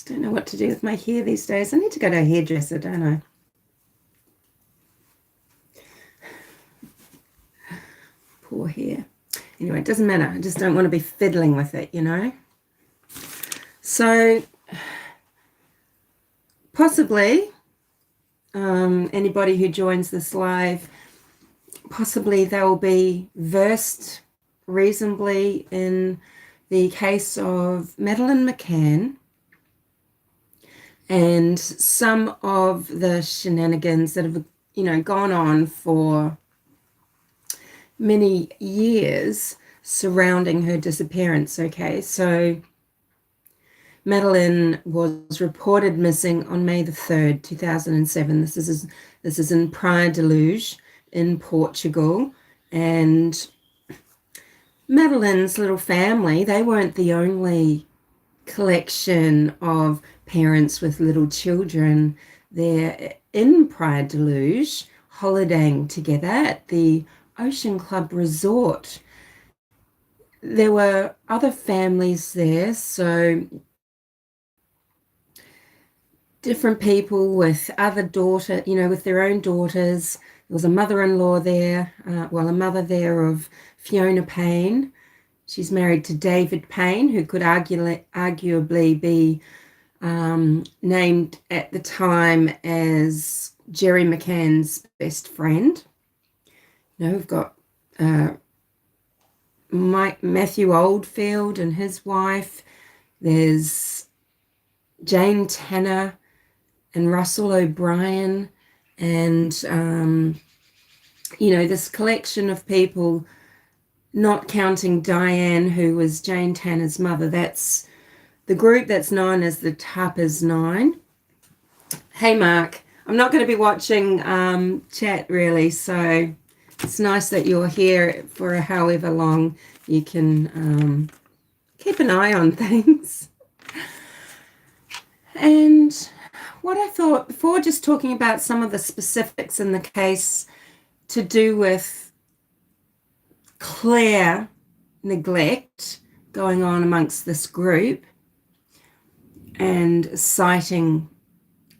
Don't know what to do with my hair these days. I need to go to a hairdresser, don't I? Poor hair. Anyway, it doesn't matter. I just don't want to be fiddling with it, you know. So possibly anybody who joins this live, possibly they'll be versed reasonably in the case of Madeleine McCann and some of the shenanigans that have, you know, gone on for many years surrounding her disappearance. Okay, so Madeleine was reported missing on May the 3rd, 2007. This is in Praia de Luz in Portugal, and Madeleine's little family, they weren't the only collection of parents with little children there in Praia de Luz holidaying together at the Ocean Club Resort. There were other families there, so different people with other daughter, you know, with their own daughters. There was a mother-in-law there, a mother there of Fiona Payne. She's married to David Payne, who could arguably be named at the time as Gerry McCann's best friend. You know, we've got Matthew Oldfield and his wife. There's Jane Tanner and Russell O'Brien, and you know, this collection of people, not counting Diane, who was Jane Tanner's mother. That's the group that's known as the Tappers Nine. Hey Mark, I'm not going to be watching chat really, so it's nice that you're here for however long you can keep an eye on things. And what I thought, before just talking about some of the specifics in the case to do with clear neglect going on amongst this group and citing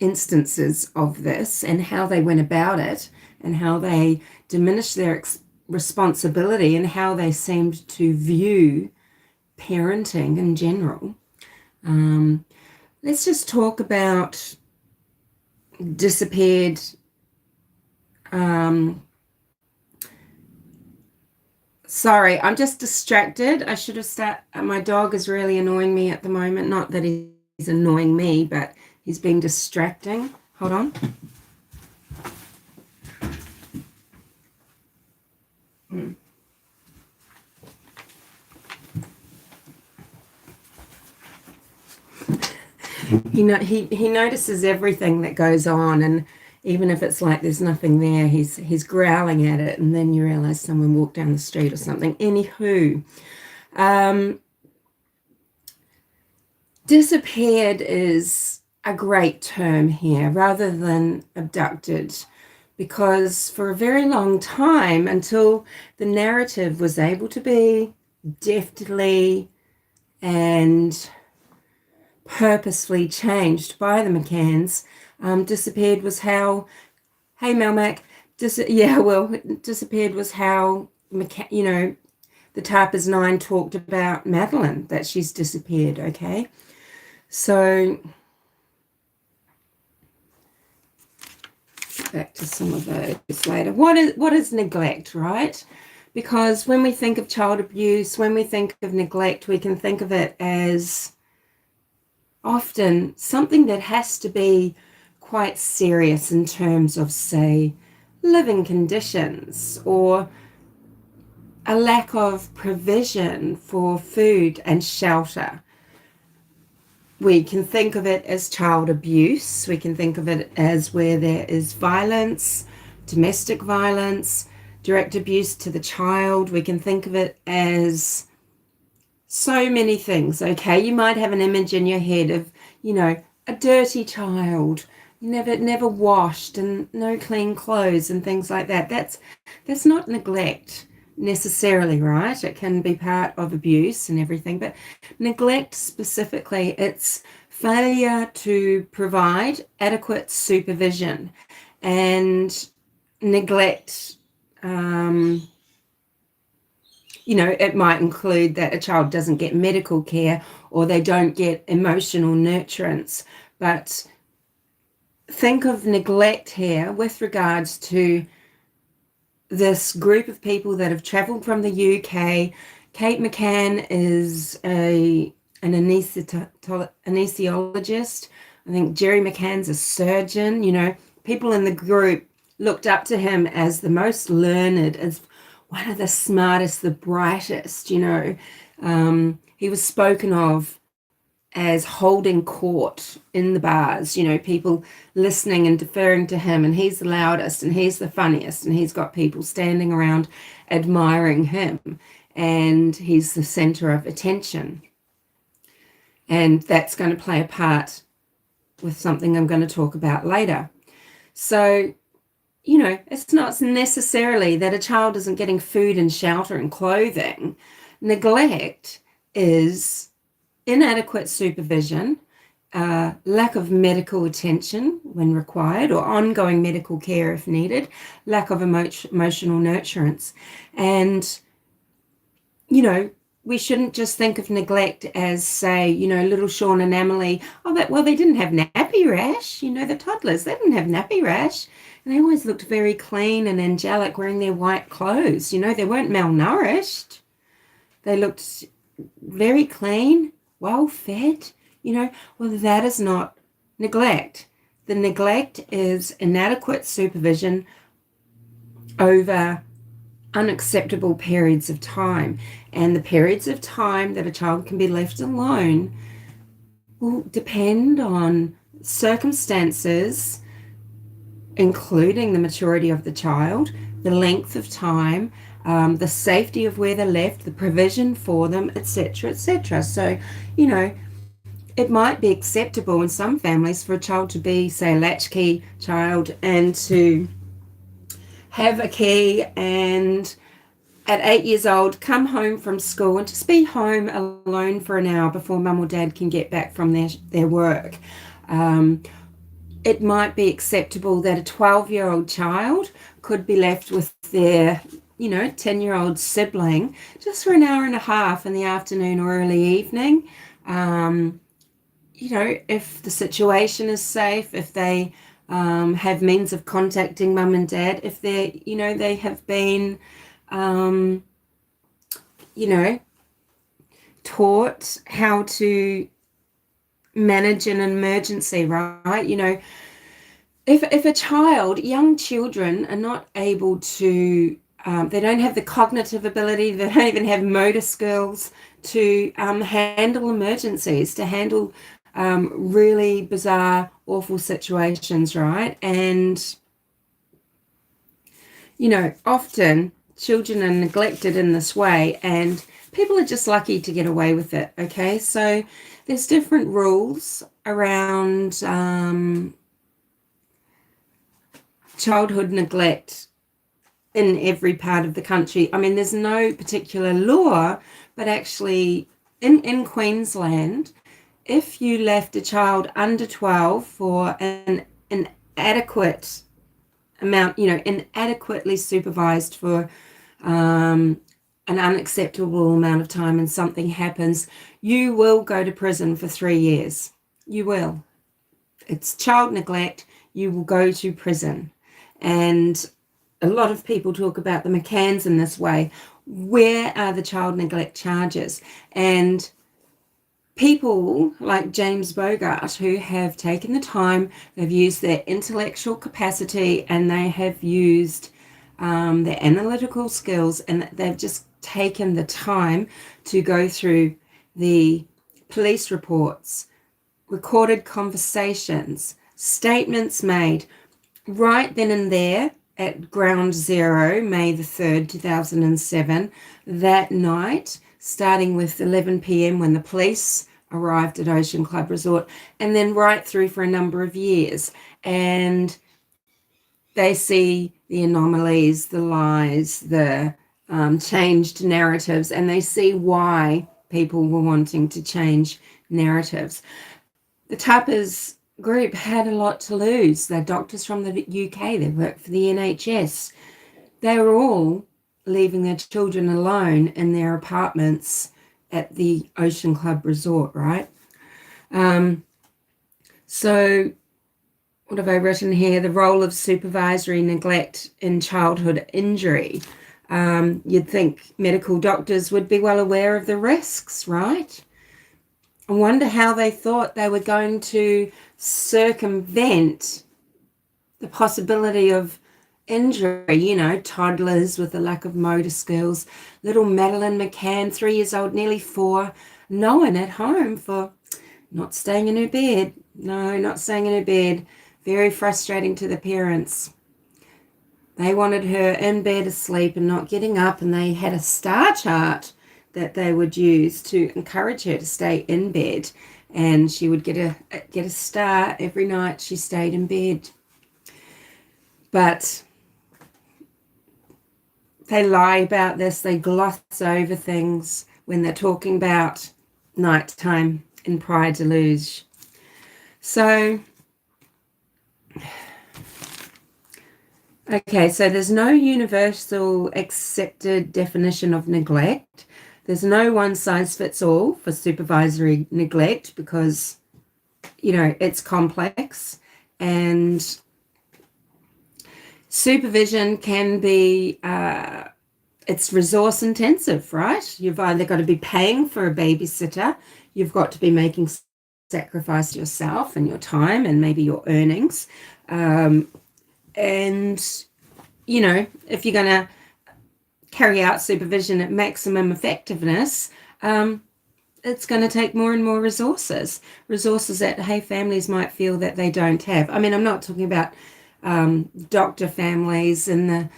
instances of this and how they went about it and how they diminished their responsibility and how they seemed to view parenting in general. Let's just talk about disappeared sorry, I'm just distracted. I should have started. My dog is really annoying me at the moment. Not that he's annoying me, but he's being distracting. Hold on. He notices everything that goes on, and even if it's like there's nothing there, he's growling at it, and then you realize someone walked down the street or something. Anywho, disappeared is a great term here rather than abducted, because for a very long time, until the narrative was able to be deftly and purposefully changed by the McCanns, disappeared was how, hey Melmac, disappeared was how, you know, the Tappers Nine talked about Madeleine, that she's disappeared, okay? So back to some of those later. What is neglect, right? Because when we think of child abuse, when we think of neglect, we can think of it as often something that has to be quite serious in terms of, say, living conditions or a lack of provision for food and shelter. We can think of it as child abuse. We can think of it as where there is violence, domestic violence, direct abuse to the child. We can think of it as so many things, okay? You might have an image in your head of, you know, a dirty child, never washed and no clean clothes and things like that. That's not neglect necessarily, right? It can be part of abuse and everything, but neglect specifically, it's failure to provide adequate supervision, and neglect. It might include that a child doesn't get medical care or they don't get emotional nurturance. But think of neglect here with regards to this group of people that have travelled from the UK. Kate McCann is an anesthesiologist. I think Gerry McCann's a surgeon. People in the group looked up to him as the most learned, as one of the smartest, the brightest. He was spoken of as holding court in the bars, people listening and deferring to him, and he's the loudest and he's the funniest, and he's got people standing around admiring him, and he's the center of attention. And that's going to play a part with something I'm going to talk about later. So, it's not necessarily that a child isn't getting food and shelter and clothing. Neglect is inadequate supervision, lack of medical attention when required, or ongoing medical care if needed, lack of emotional nurturance. And, we shouldn't just think of neglect as, say, little Sean and Amelie. They didn't have nappy rash. The toddlers, they didn't have nappy rash. And they always looked very clean and angelic wearing their white clothes. They weren't malnourished. They looked very clean, well-fed. That is not neglect. The neglect is inadequate supervision over unacceptable periods of time. And the periods of time that a child can be left alone will depend on circumstances, including the maturity of the child, the length of time, the safety of where they're left, the provision for them, etc., etc. So, it might be acceptable in some families for a child to be, say, a latchkey child and to have a key and at 8 years old come home from school and just be home alone for an hour before mum or dad can get back from their work. It might be acceptable that a 12-year-old child could be left with their 10-year-old sibling just for an hour and a half in the afternoon or early evening. If the situation is safe, if they have means of contacting mum and dad, if they have been, taught how to manage an emergency, right? If a child, young children are not able to, they don't have the cognitive ability, they don't even have motor skills to handle emergencies, to handle really bizarre, awful situations, right? And, often children are neglected in this way and people are just lucky to get away with it, okay? So there's different rules around childhood neglect in every part of the country. I mean, there's no particular law, but actually in Queensland, if you left a child under 12 for an inadequate amount, inadequately supervised for an unacceptable amount of time and something happens, you will go to prison for 3 years. You will. It's child neglect. You will go to prison. And a lot of people talk about the McCanns in this way. Where are the child neglect charges? And people like James Bogart, who have taken the time, they've used their intellectual capacity and they have used their analytical skills, and they've just taken the time to go through the police reports, recorded conversations, statements made right then and there at Ground Zero, May the 3rd, 2007, that night, starting with 11 p.m. when the police arrived at Ocean Club Resort, and then right through for a number of years. And they see the anomalies, the lies, the changed narratives, and they see why people were wanting to change narratives. The Tappers group had a lot to lose. They're doctors from the UK. They work for the NHS. They were all leaving their children alone in their apartments at the Ocean Club Resort, right? So what have I written here? The role of supervisory neglect in childhood injury. You'd think medical doctors would be well aware of the risks, right? I wonder how they thought they were going to circumvent the possibility of injury, you know, toddlers with a lack of motor skills, little Madeleine McCann, 3 years old, nearly 4, no one at home for not staying in her bed. No, not staying in her bed. Very frustrating to the parents. They wanted her in bed asleep and not getting up, and they had a star chart that they would use to encourage her to stay in bed, and she would get a star every night she stayed in bed. But they lie about this. They gloss over things when they're talking about nighttime in Praia de Luz. So, okay, so there's no universal accepted definition of neglect. There's no one size fits all for supervisory neglect because, you know, it's complex, and supervision can be, it's resource intensive, right? You've either got to be paying for a babysitter, you've got to be making sacrifice yourself and your time and maybe your earnings. And, you know, if you're going to carry out supervision at maximum effectiveness, it's going to take more and more resources that, hey, families might feel that they don't have. I mean, I'm not talking about doctor families in the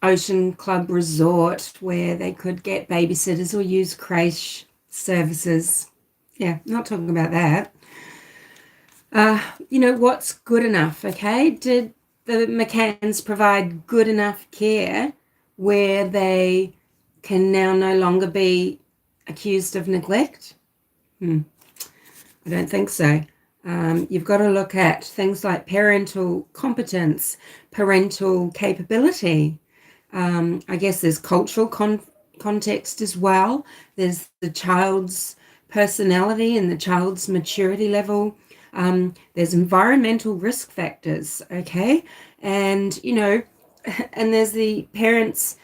Ocean Club Resort where they could get babysitters or use creche services. Yeah, not talking about that. You know, what's good enough, okay? Did the McCanns provide good enough care where they can now no longer be accused of neglect? I don't think so. You've got to look at things like parental competence, parental capability. I guess there's cultural context as well. There's the child's personality and the child's maturity level. There's environmental risk factors, okay? And, you know, and there's the parents'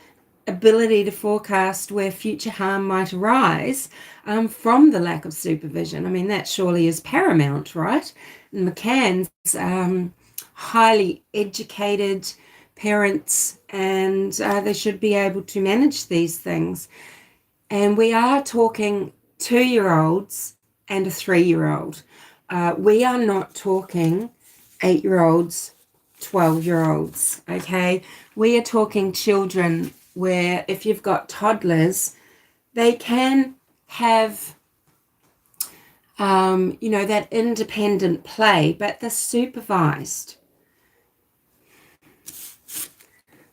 ability to forecast where future harm might arise from the lack of supervision. I mean, that surely is paramount, right? And McCann's highly educated parents, and they should be able to manage these things. And we are talking 2-year-olds and a 3-year-old. We are not talking 8-year-olds, 12-year-olds, okay? We are talking children where if you've got toddlers, they can have, you know, that independent play, but they're supervised.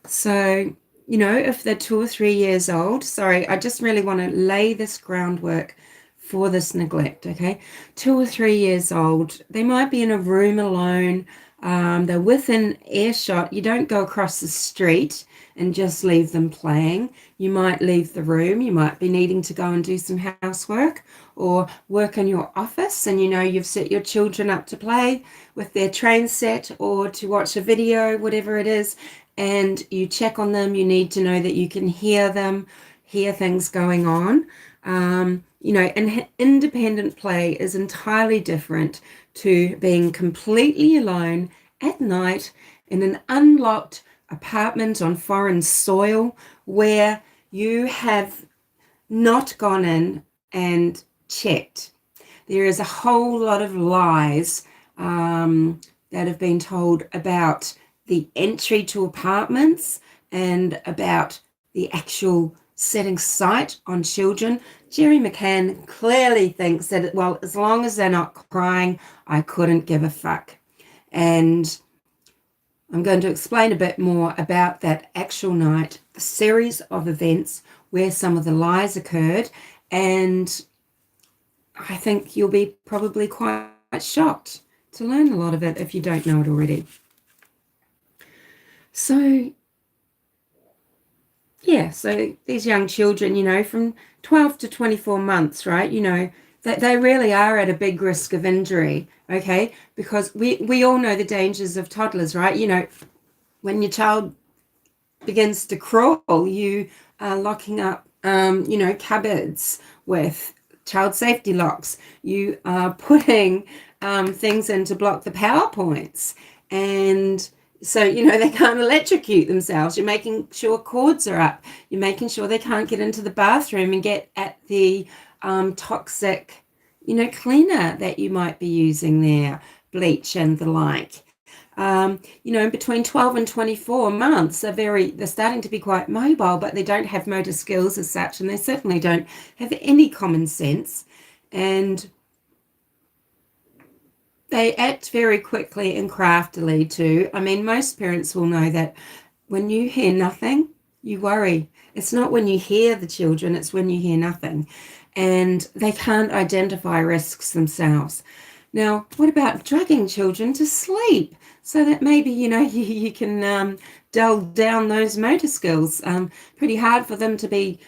So, you know, if they're 2 or 3 years old, sorry, I just really want to lay this groundwork for this neglect, okay? 2 or 3 years old, they might be in a room alone. They're within earshot. You don't go across the street and just leave them playing. You might leave the room. You might be needing to go and do some housework or work in your office, and you know you've set your children up to play with their train set or to watch a video, whatever it is, and you check on them. You need to know that you can hear them, hear things going on. You know, and independent play is entirely different to being completely alone at night in an unlocked apartment on foreign soil where you have not gone in and checked. There is a whole lot of lies that have been told about the entry to apartments and about the actual setting sight on children. Gerry McCann clearly thinks that, well, as long as they're not crying, I couldn't give a fuck. And I'm going to explain a bit more about that actual night, the series of events where some of the lies occurred. And I think you'll be probably quite shocked to learn a lot of it if you don't know it already. So, yeah, so these young children, you know, from 12 to 24 months, right, you know, that they really are at a big risk of injury, okay, because we all know the dangers of toddlers, right? You know, when your child begins to crawl, you are locking up, you know, cupboards with child safety locks. You are putting things in to block the power points. And so, you know, they can't electrocute themselves. You're making sure cords are up. You're making sure they can't get into the bathroom and get at the toxic, you know, cleaner that you might be using there, bleach and the like. You know, between 12 and 24 months they're starting to be quite mobile, but they don't have motor skills as such, and they certainly don't have any common sense, and they act very quickly and craftily too. I mean, most parents will know that when you hear nothing, you worry. It's not when you hear the children, it's when you hear nothing, and they can't identify risks themselves. Now, what about drugging children to sleep so that maybe, you know, you can dull down those motor skills? Pretty hard for them to be,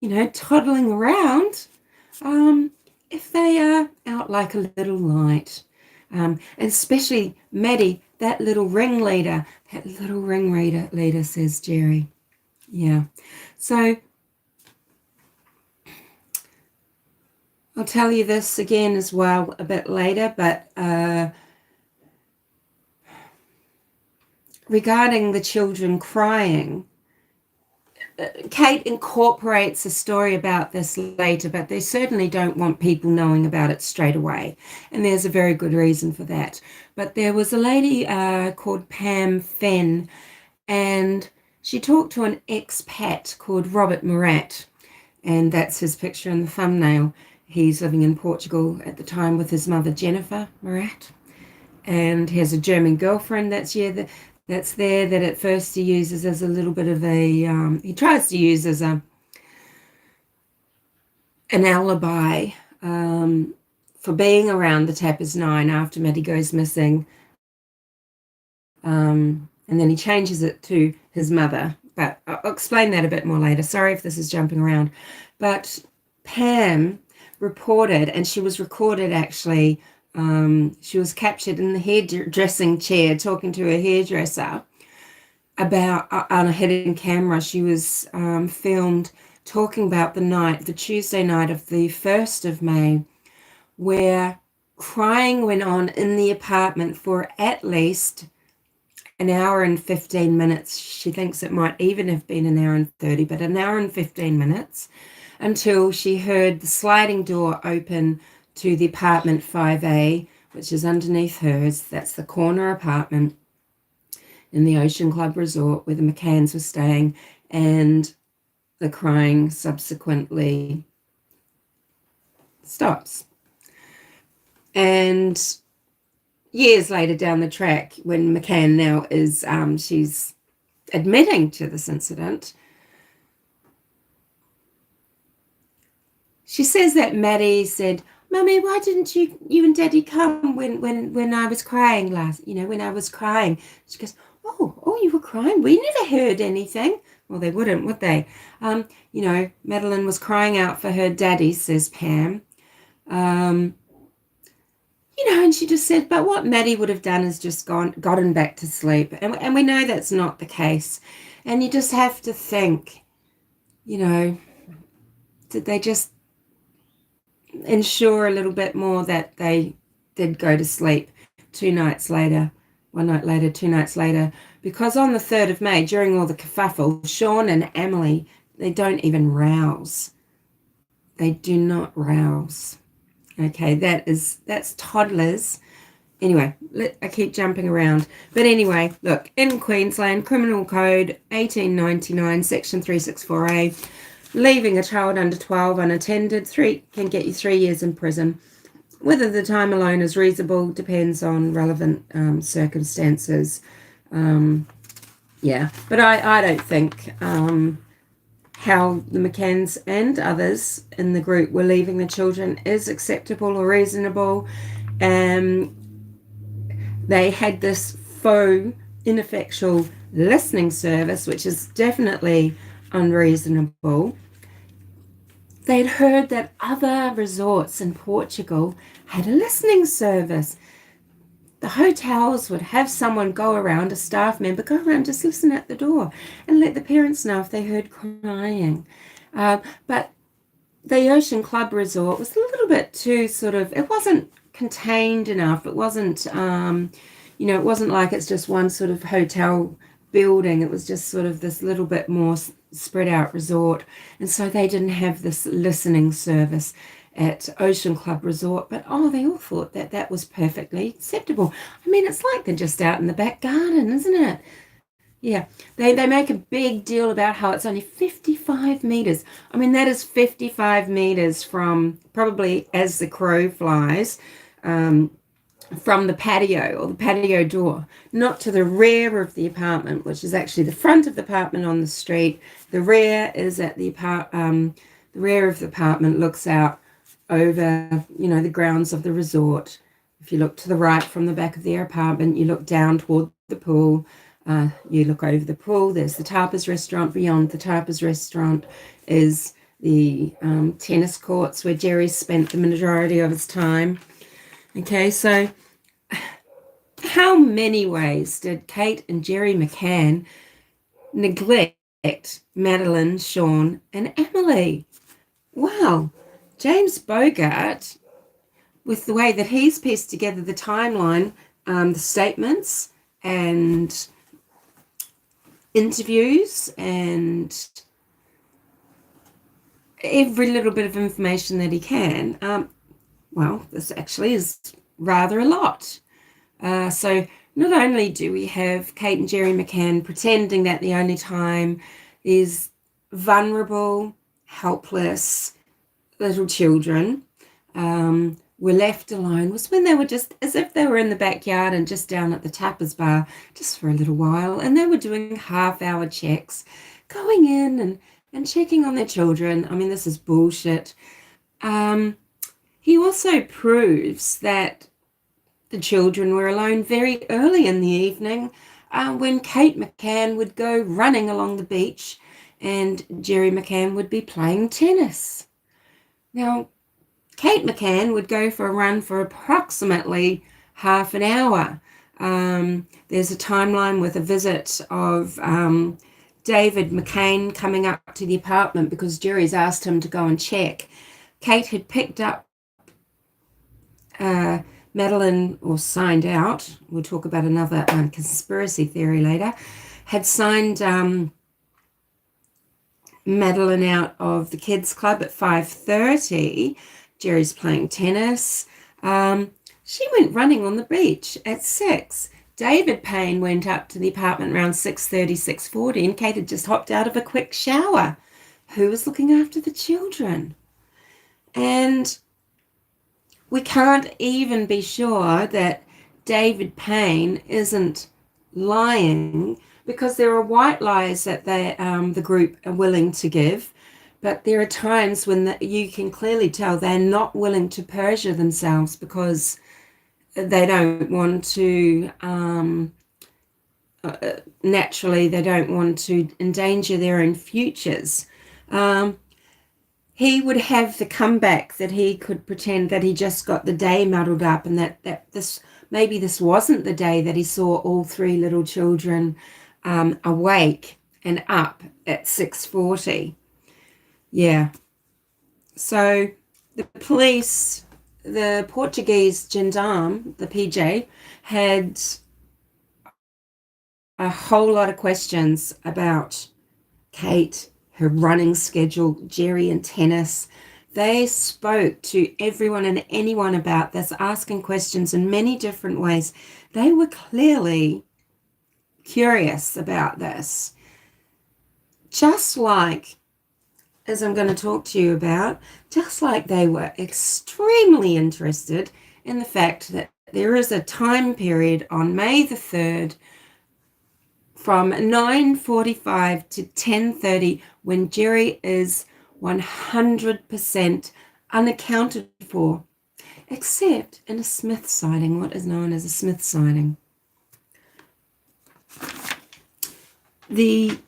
you know, toddling around if they are out like a little light. And especially Maddie, that little ringleader, says Gerry. Yeah. So I'll tell you this again as well a bit later, but regarding the children crying, Kate incorporates a story about this later, but they certainly don't want people knowing about it straight away. And there's a very good reason for that. But there was a lady called Pam Fenn, and she talked to an expat called Robert Murat, and that's his picture in the thumbnail. He's living in Portugal at the time with his mother, Jennifer Murat, and he has a German girlfriend that's there that at first he uses as a little bit of a, he tries to use as an alibi for being around the Tappers 9 after Maddie goes missing. And then he changes it to his mother, but I'll explain that a bit more later. Sorry if this is jumping around. But Pam reported, and she was recorded actually, she was captured in the hairdressing chair talking to her hairdresser about, on a hidden camera. She was filmed talking about the Tuesday night of the 1st of May, where crying went on in the apartment for at least an hour and 15 minutes. She thinks it might even have been an hour and 30, but an hour and 15 minutes, until she heard the sliding door open to the apartment 5A, which is underneath hers. That's the corner apartment in the Ocean Club Resort where the McCanns were staying, and the crying subsequently stops. And years later down the track, when McCann now is, she's admitting to this incident, she says that Maddie said, "Mummy, why didn't you and Daddy come when I was crying when I was crying?" She goes, oh, you were crying? We never heard anything. Well, they wouldn't, would they? Madeleine was crying out for her daddy, says Pam. And she just said, but what Maddie would have done is just gotten back to sleep. And we know that's not the case. And you just have to think, did they just ensure a little bit more that they did go to sleep 2 nights later, 1 night later, 2 nights later? Because on the 3rd of May, during all the kerfuffle, Sean and Amelie, they don't even rouse. They do not rouse. Okay, that's toddlers. Anyway, I keep jumping around. But anyway, look, in Queensland, Criminal Code 1899, Section 364A, leaving a child under 12 unattended can get you 3 years in prison. Whether the time alone is reasonable depends on relevant circumstances. But I don't think how the McCanns and others in the group were leaving the children is acceptable or reasonable. They had this faux, ineffectual listening service, which is definitely unreasonable. They'd heard that other resorts in Portugal had a listening service. The hotels would have someone go around, a staff member, go around, just listen at the door and let the parents know if they heard crying. But the Ocean Club Resort was a little bit too it wasn't contained enough. It wasn't, it wasn't like it's just one sort of hotel building. It was just sort of this little bit more spread out resort. And so they didn't have this listening service at Ocean Club Resort, but they all thought that that was perfectly acceptable. I mean, it's like they're just out in the back garden, isn't it? Yeah, they make a big deal about how it's only 55 meters. I mean, that is 55 meters from probably as the crow flies, from the patio or the patio door, not to the rear of the apartment, which is actually the front of the apartment on the street. The rear is at the rear of the apartment looks out over, the grounds of the resort. If you look to the right from the back of their apartment, you look down toward the pool. You look over the pool, there's the Tapas restaurant. Beyond the Tapas restaurant is the tennis courts where Gerry spent the majority of his time. Okay, so how many ways did Kate and Gerry McCann neglect Madeleine, Sean, and Amelie? Wow, James Bogart, with the way that he's pieced together the timeline, the statements and interviews and every little bit of information that he can, this actually is rather a lot. So not only do we have Kate and Gerry McCann pretending that the only time these vulnerable, helpless little children were left alone was when they were just as if they were in the backyard and just down at the tapas bar just for a little while, and they were doing half-hour checks, going in and checking on their children. I mean, this is bullshit. He also proves that the children were alone very early in the evening, when Kate McCann would go running along the beach and Gerry McCann would be playing tennis. Now, Kate McCann would go for a run for approximately half an hour. There's a timeline with a visit of David McCain coming up to the apartment because Gerry's asked him to go and check. Kate had picked up Madeleine, or signed out, we'll talk about another conspiracy theory later, had signed Madeleine out of the kids club at 5:30. Gerry's playing tennis. She went running on the beach at 6. David Payne went up to the apartment around 6:30, 6:40, and Kate had just hopped out of a quick shower. Who was looking after the children? And we can't even be sure that David Payne isn't lying, because there are white lies that the group are willing to give, but there are times when you can clearly tell they're not willing to perjure themselves because they don't want to, naturally, they don't want to endanger their own futures. He would have the comeback that he could pretend that he just got the day muddled up, and that this wasn't the day that he saw all 3 little children awake and up at 6:40. Yeah. So the police, the Portuguese gendarme, the PJ, had a whole lot of questions about Kate, her running schedule, Gerry and tennis. They spoke to everyone and anyone about this, asking questions in many different ways. They were clearly curious about this. Just like, as I'm going to talk to you about, just like they were extremely interested in the fact that there is a time period on May the 3rd from 9:45 to 10:30 when Gerry is 100% unaccounted for, except in a Smith sighting, what is known as a Smith sighting. The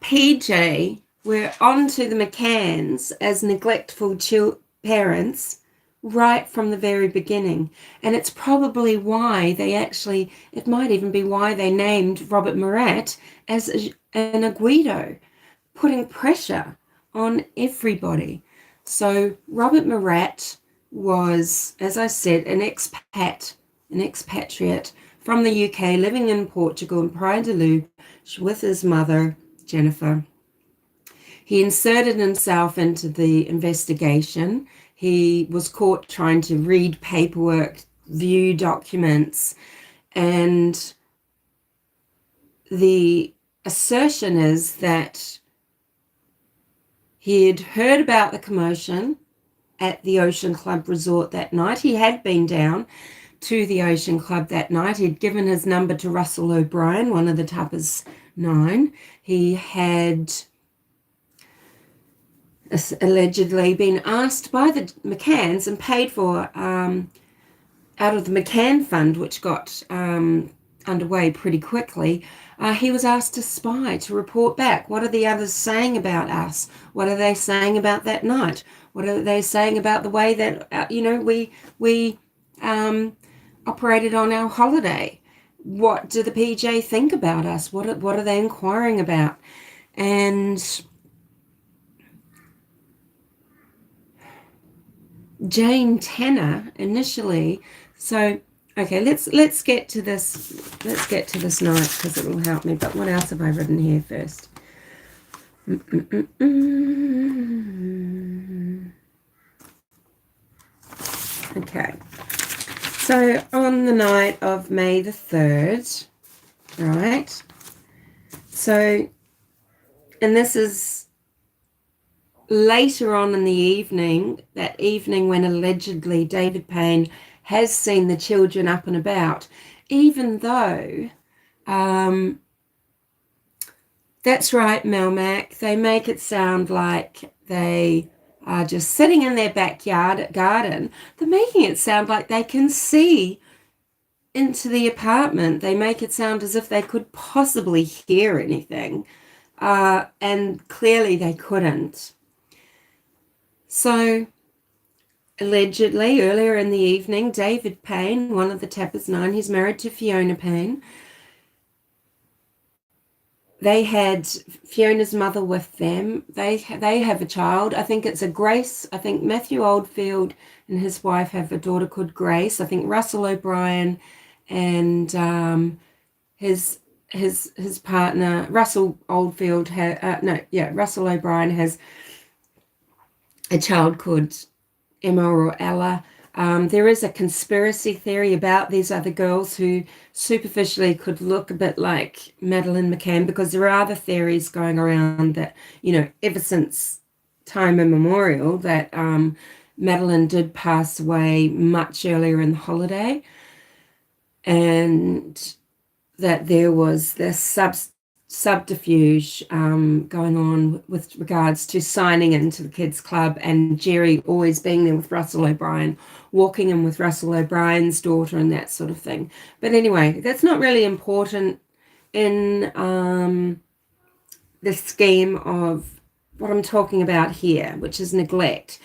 PJ were onto the McCanns as neglectful parents right from the very beginning. And it's probably why it might even be why they named Robert Murat as an Aguido, putting pressure on everybody. So Robert Murat was, as I said, an expatriate from the UK living in Portugal in Praia de Luz with his mother, Jennifer. He inserted himself into the investigation. He was caught trying to read paperwork, view documents, and the assertion is that he had heard about the commotion at the Ocean Club Resort that night. He had been down to the Ocean Club that night. He'd given his number to Russell O'Brien, one of the Tappers 9. He had allegedly been asked by the McCanns and paid for out of the McCann Fund, which got underway pretty quickly. He was asked to spy, to report back. What are the others saying about us? What are they saying about that night? What are they saying about the way that we operated on our holiday? What do the PJ think about us? What are they inquiring about? And Jane Tanner initially. So okay, let's get to this. Let's get to this night because it will help me. But what else have I written here first? Okay. So on the night of May the 3rd, right? So, and this is later on in the evening, that evening when allegedly David Payne has seen the children up and about, even though, that's right, Melmac, they make it sound like they are just sitting in their backyard garden. They're making it sound like they can see into the apartment. They make it sound as if they could possibly hear anything, and clearly they couldn't. So allegedly earlier in the evening, David Payne, one of the Tappers 9, he's married to Fiona Payne. They had Fiona's mother with them. They have a child. I think it's a Grace. I think Matthew Oldfield and his wife have a daughter called Grace. I think Russell O'Brien and his partner Russell Oldfield Russell O'Brien has a child called Emma or Ella. There is a conspiracy theory about these other girls who superficially could look a bit like Madeleine McCann, because there are other theories going around that, ever since time immemorial, that Madeleine did pass away much earlier in the holiday, and that there was this subterfuge going on with regards to signing into the kids club, and Gerry always being there with Russell O'Brien, walking in with Russell O'Brien's daughter and that sort of thing. But anyway, that's not really important in the scheme of what I'm talking about here, which is neglect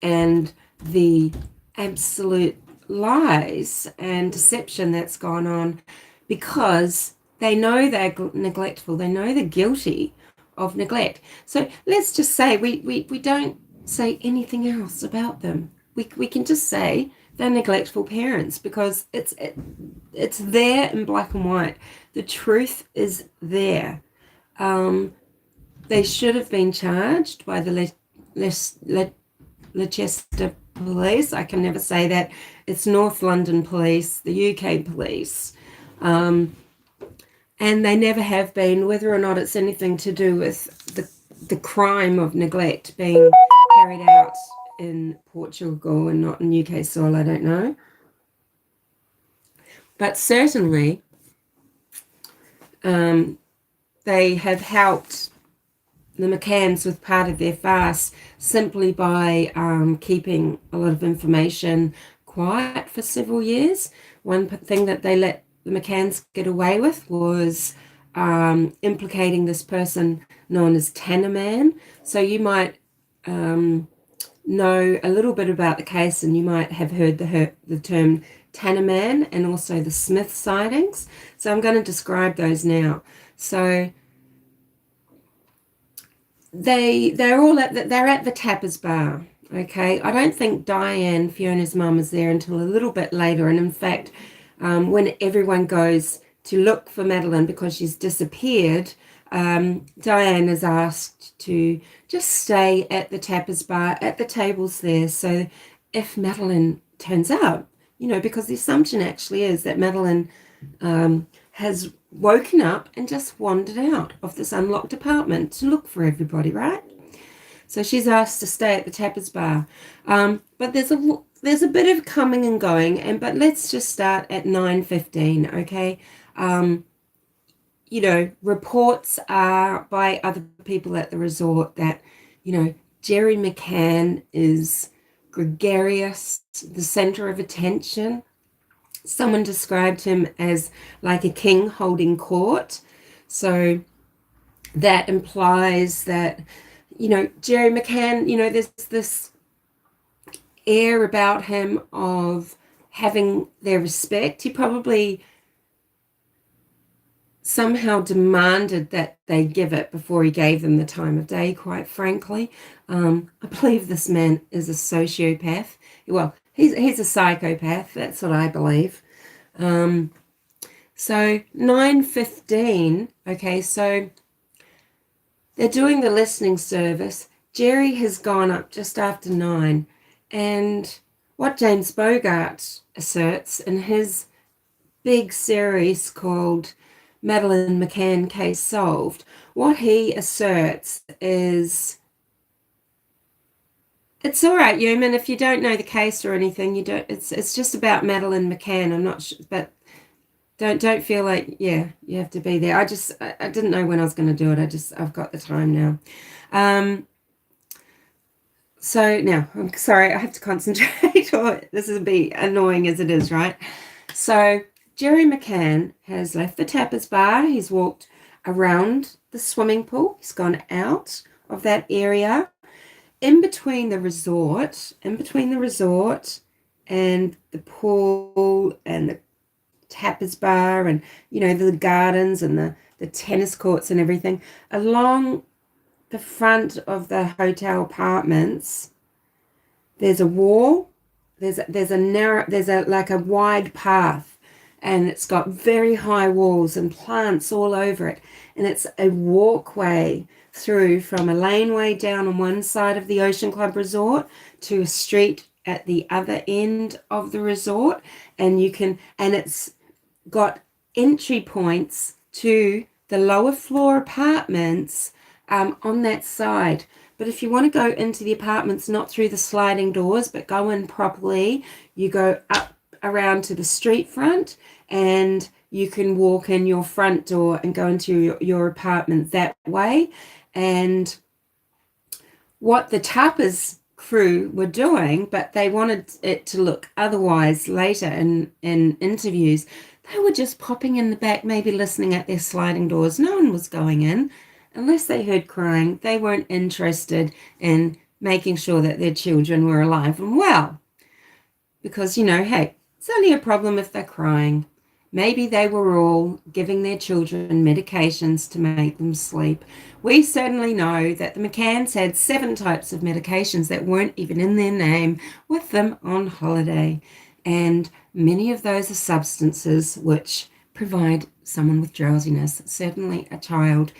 and the absolute lies and deception that's gone on, because they know they're neglectful. They know they're guilty of neglect. So let's just say we don't say anything else about them. We can just say they're neglectful parents, because it's there in black and white. The truth is there. They should have been charged by the Leicester Police. I can never say that. It's North London Police, the UK Police. And they never have been. Whether or not it's anything to do with the crime of neglect being carried out in Portugal and not in UK soil, I don't know. But certainly, they have helped the McCanns with part of their fast simply by keeping a lot of information quiet for several years. One thing that they let the McCanns get away with was implicating this person known as Tanner Man. So you might know a little bit about the case, and you might have heard the term Tanner Man and also the Smith sightings. So I'm going to describe those now. So they're at the Tappers Bar. Okay, I don't think Diane, Fiona's mum, is there until a little bit later, and in fact, when everyone goes to look for Madeleine because she's disappeared, Diane is asked to just stay at the Tappers Bar at the tables there. So if Madeleine turns up, because the assumption actually is that Madeleine has woken up and just wandered out of this unlocked apartment to look for everybody, right? So she's asked to stay at the Tappers Bar. But there's a bit of coming and going, but let's just start at 9:15, okay? Reports are by other people at the resort that, Gerry McCann is gregarious, the center of attention. Someone described him as like a king holding court. So that implies that, Gerry McCann, there's this air about him of having their respect. He probably somehow demanded that they give it before he gave them the time of day, quite frankly. I believe this man is a sociopath. Well, he's a psychopath. That's what I believe. So 9:15, okay, so they're doing the listening service. Gerry has gone up just after 9, and what James Bogart asserts in his big series called Madeleine McCann Case Solved, what he asserts is, it's all right, Human, if you don't know the case or anything, you don't. It's just about Madeleine McCann. I'm not sure, but don't feel like you have to be there. I didn't know when I was going to do it. I've got the time now. So now I'm sorry, I have to concentrate. Or this will be annoying as it is, right? So Gerry McCann has left the Tappers Bar. He's walked around the swimming pool. He's gone out of that area. In between the resort and the pool and the Tappers Bar and, the gardens and the tennis courts and everything, along the front of the hotel apartments, there's a wall, there's a wide path, and it's got very high walls and plants all over it, and it's a walkway through from a laneway down on one side of the Ocean Club Resort to a street at the other end of the resort, and it's got entry points to the lower floor apartments on that side. But if you want to go into the apartments, not through the sliding doors, but go in properly, you go up around to the street front, and you can walk in your front door and go into your apartment that way. And what the Tappers crew were doing, but they wanted it to look otherwise later in interviews, they were just popping in the back, maybe listening at their sliding doors. No one was going in unless they heard crying. They weren't interested in making sure that their children were alive and well, because, hey, it's only a problem if they're crying. Maybe they were all giving their children medications to make them sleep. We certainly know that the McCanns had 7 types of medications that weren't even in their name with them on holiday. And many of those are substances which provide someone with drowsiness, certainly a child.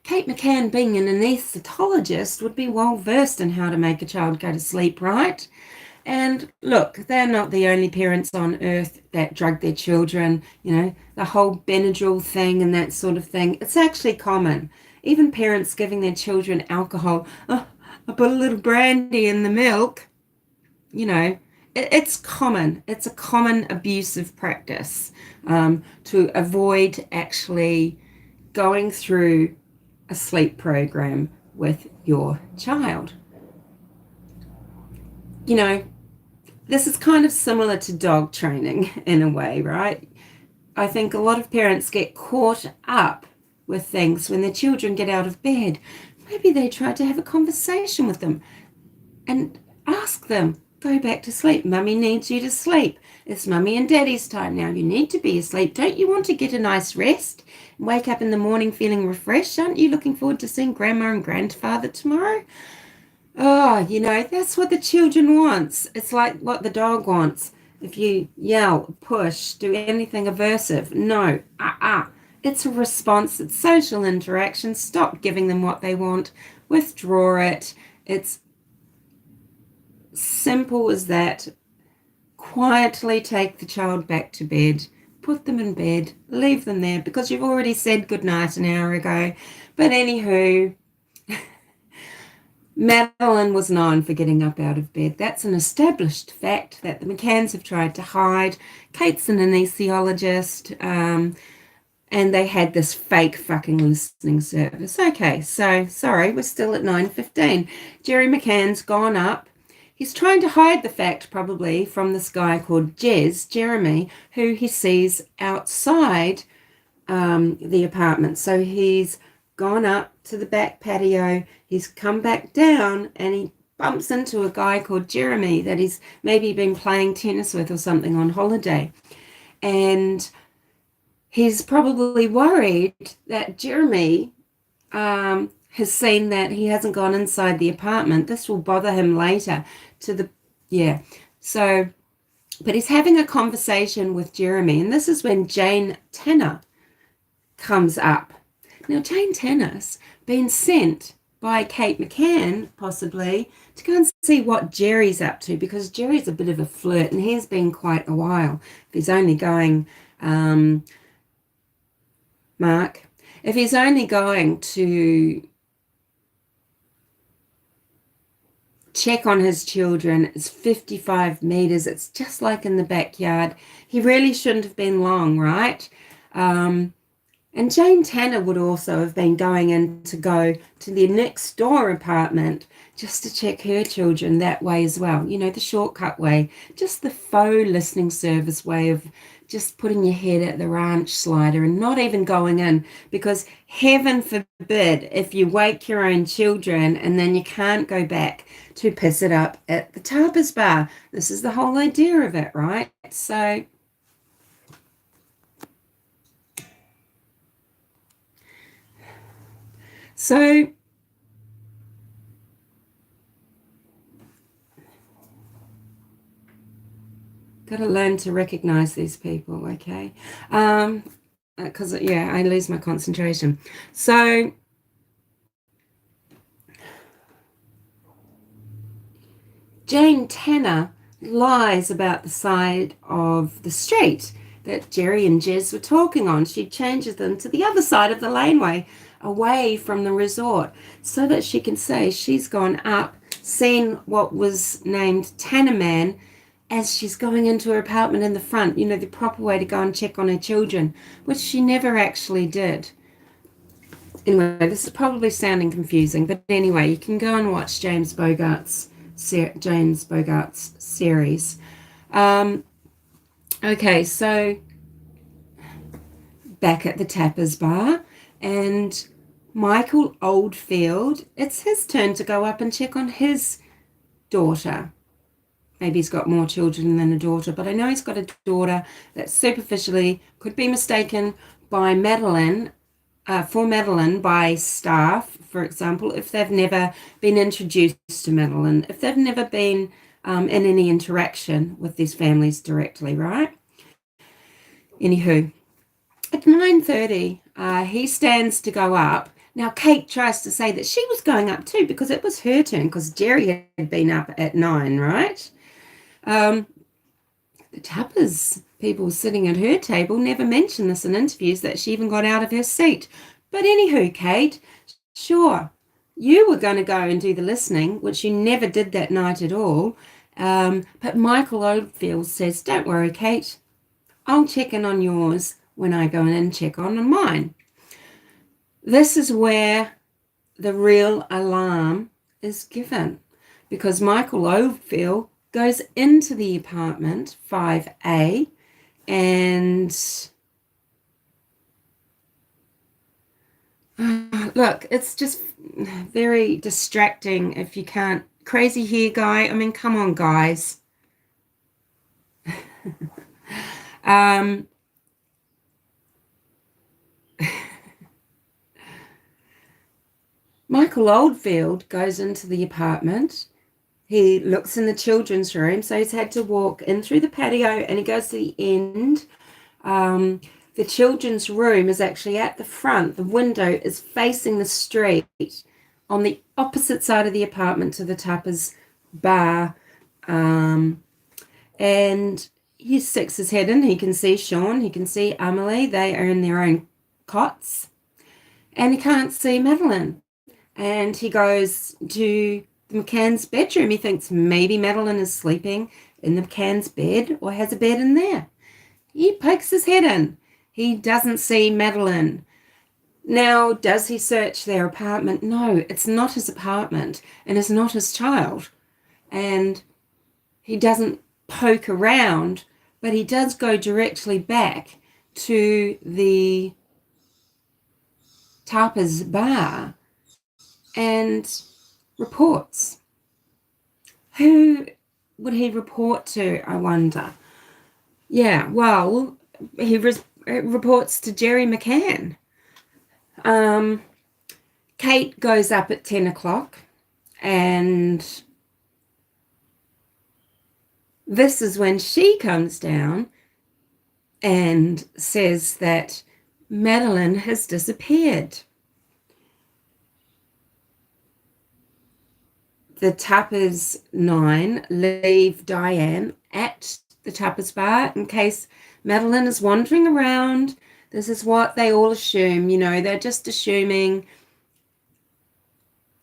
Kate McCann, being an anaesthetologist, would be well versed in how to make a child go to sleep, right? And look, they're not the only parents on earth that drug their children, the whole Benadryl thing and that sort of thing. It's actually common. Even parents giving their children alcohol. Oh, I put a little brandy in the milk. It's common. It's a common abusive practice to avoid actually going through a sleep program with your child. You know, this is kind of similar to dog training in a way, right? I think a lot of parents get caught up with things when their children get out of bed. Maybe they try to have a conversation with them and ask them, go back to sleep. Mummy needs you to sleep. It's mummy and daddy's time now. You need to be asleep. Don't you want to get a nice rest? Wake up in the morning feeling refreshed? Aren't you looking forward to seeing grandma and grandfather tomorrow? Oh, you know, that's what the children wants. It's like what the dog wants. If you yell, push, do anything aversive, no, It's a response. It's social interaction. Stop giving them what they want. Withdraw it. It's simple as that. Quietly take the child back to bed. Put them in bed. Leave them there because you've already said goodnight an hour ago. But anywho, Madeleine was known for getting up out of bed. That's an established fact that the McCanns have tried to hide. Kate's an anesthesiologist, and they had this fake fucking listening service. Okay, so sorry, we're still at 9:15. Gerry McCann's gone up. He's trying to hide the fact probably from this guy called Jeremy, who he sees outside the apartment. So he's gone up to the back patio, he's come back down, and he bumps into a guy called Jeremy that he's maybe been playing tennis with or something on holiday. And he's probably worried that Jeremy has seen that he hasn't gone inside the apartment. This will bother him later but he's having a conversation with Jeremy, and this is when Jane Tanner comes up. Now, Jane Tanner's been sent by Kate McCann, possibly, to go and see what Jerry's up to, because Jerry's a bit of a flirt, and he's been quite a while. If he's only going, Mark, if he's only going to check on his children, it's 55 meters. It's just like in the backyard. He really shouldn't have been long, right? And Jane Tanner would also have been going in to go to the next door apartment just to check her children that way as well. You know, the shortcut way, just the faux listening service way of just putting your head at the ranch slider and not even going in, because heaven forbid if you wake your own children and then you can't go back to piss it up at the tapas bar. This is the whole idea of it, right? So got to learn to recognize these people, okay? Because, I lose my concentration. So Jane Tanner lies about the side of the street that Gerry and Jez were talking on. She changes them to the other side of the laneway, away from the resort, so that she can say she's gone up, seen what was named Tanner Man, as she's going into her apartment in the front, you know, the proper way to go and check on her children, which she never actually did. Anyway, this is probably sounding confusing, but anyway, you can go and watch James Bogart's series. Okay, so back at the Tappers Bar, and Michael Oldfield, it's his turn to go up and check on his daughter. Maybe he's got more children than a daughter, but I know he's got a daughter that superficially could be mistaken by Madeleine, for Madeleine by staff, for example, if they've never been introduced to Madeleine, if they've never been in any interaction with these families directly, right? Anywho, at 9:30, he stands to go up. Now, Kate tries to say that she was going up too because it was her turn, because Gerry had been up at 9, right? The Tappers people sitting at her table never mentioned this in interviews, that she even got out of her seat. But anywho, Kate, sure, you were going to go and do the listening, which you never did that night at all. But Michael Oldfield says, don't worry, Kate, I'll check in on yours when I go in and check on mine. This is where the real alarm is given, because Michael Oldfield goes into the apartment 5A, and look, it's just very distracting if you can't. Crazy hair guy, I mean, come on, guys. um, Michael Oldfield goes into the apartment. He looks in the children's room, so he's had to walk in through the patio, and he goes to the end. The children's room is actually at the front. The window is facing the street on the opposite side of the apartment to the tapas bar. And he sticks his head in. He can see Sean. He can see Amelie. They are in their own cots. And he can't see Madeleine. And he goes to the McCann's bedroom. He thinks maybe Madeleine is sleeping in the McCann's bed or has a bed in there. He pokes his head in. He doesn't see Madeleine. Now, does he search their apartment? No, it's not his apartment, and it's not his child. And he doesn't poke around, but he does go directly back to the tapas bar and reports. Who would he report to, I wonder? Yeah, well, he reports to Gerry McCann. Kate goes up at 10 o'clock, and this is when she comes down and says that Madeleine has disappeared. The tapas 9 leave Diane at the tapas bar in case Madeleine is wandering around. This is what they all assume, they're just assuming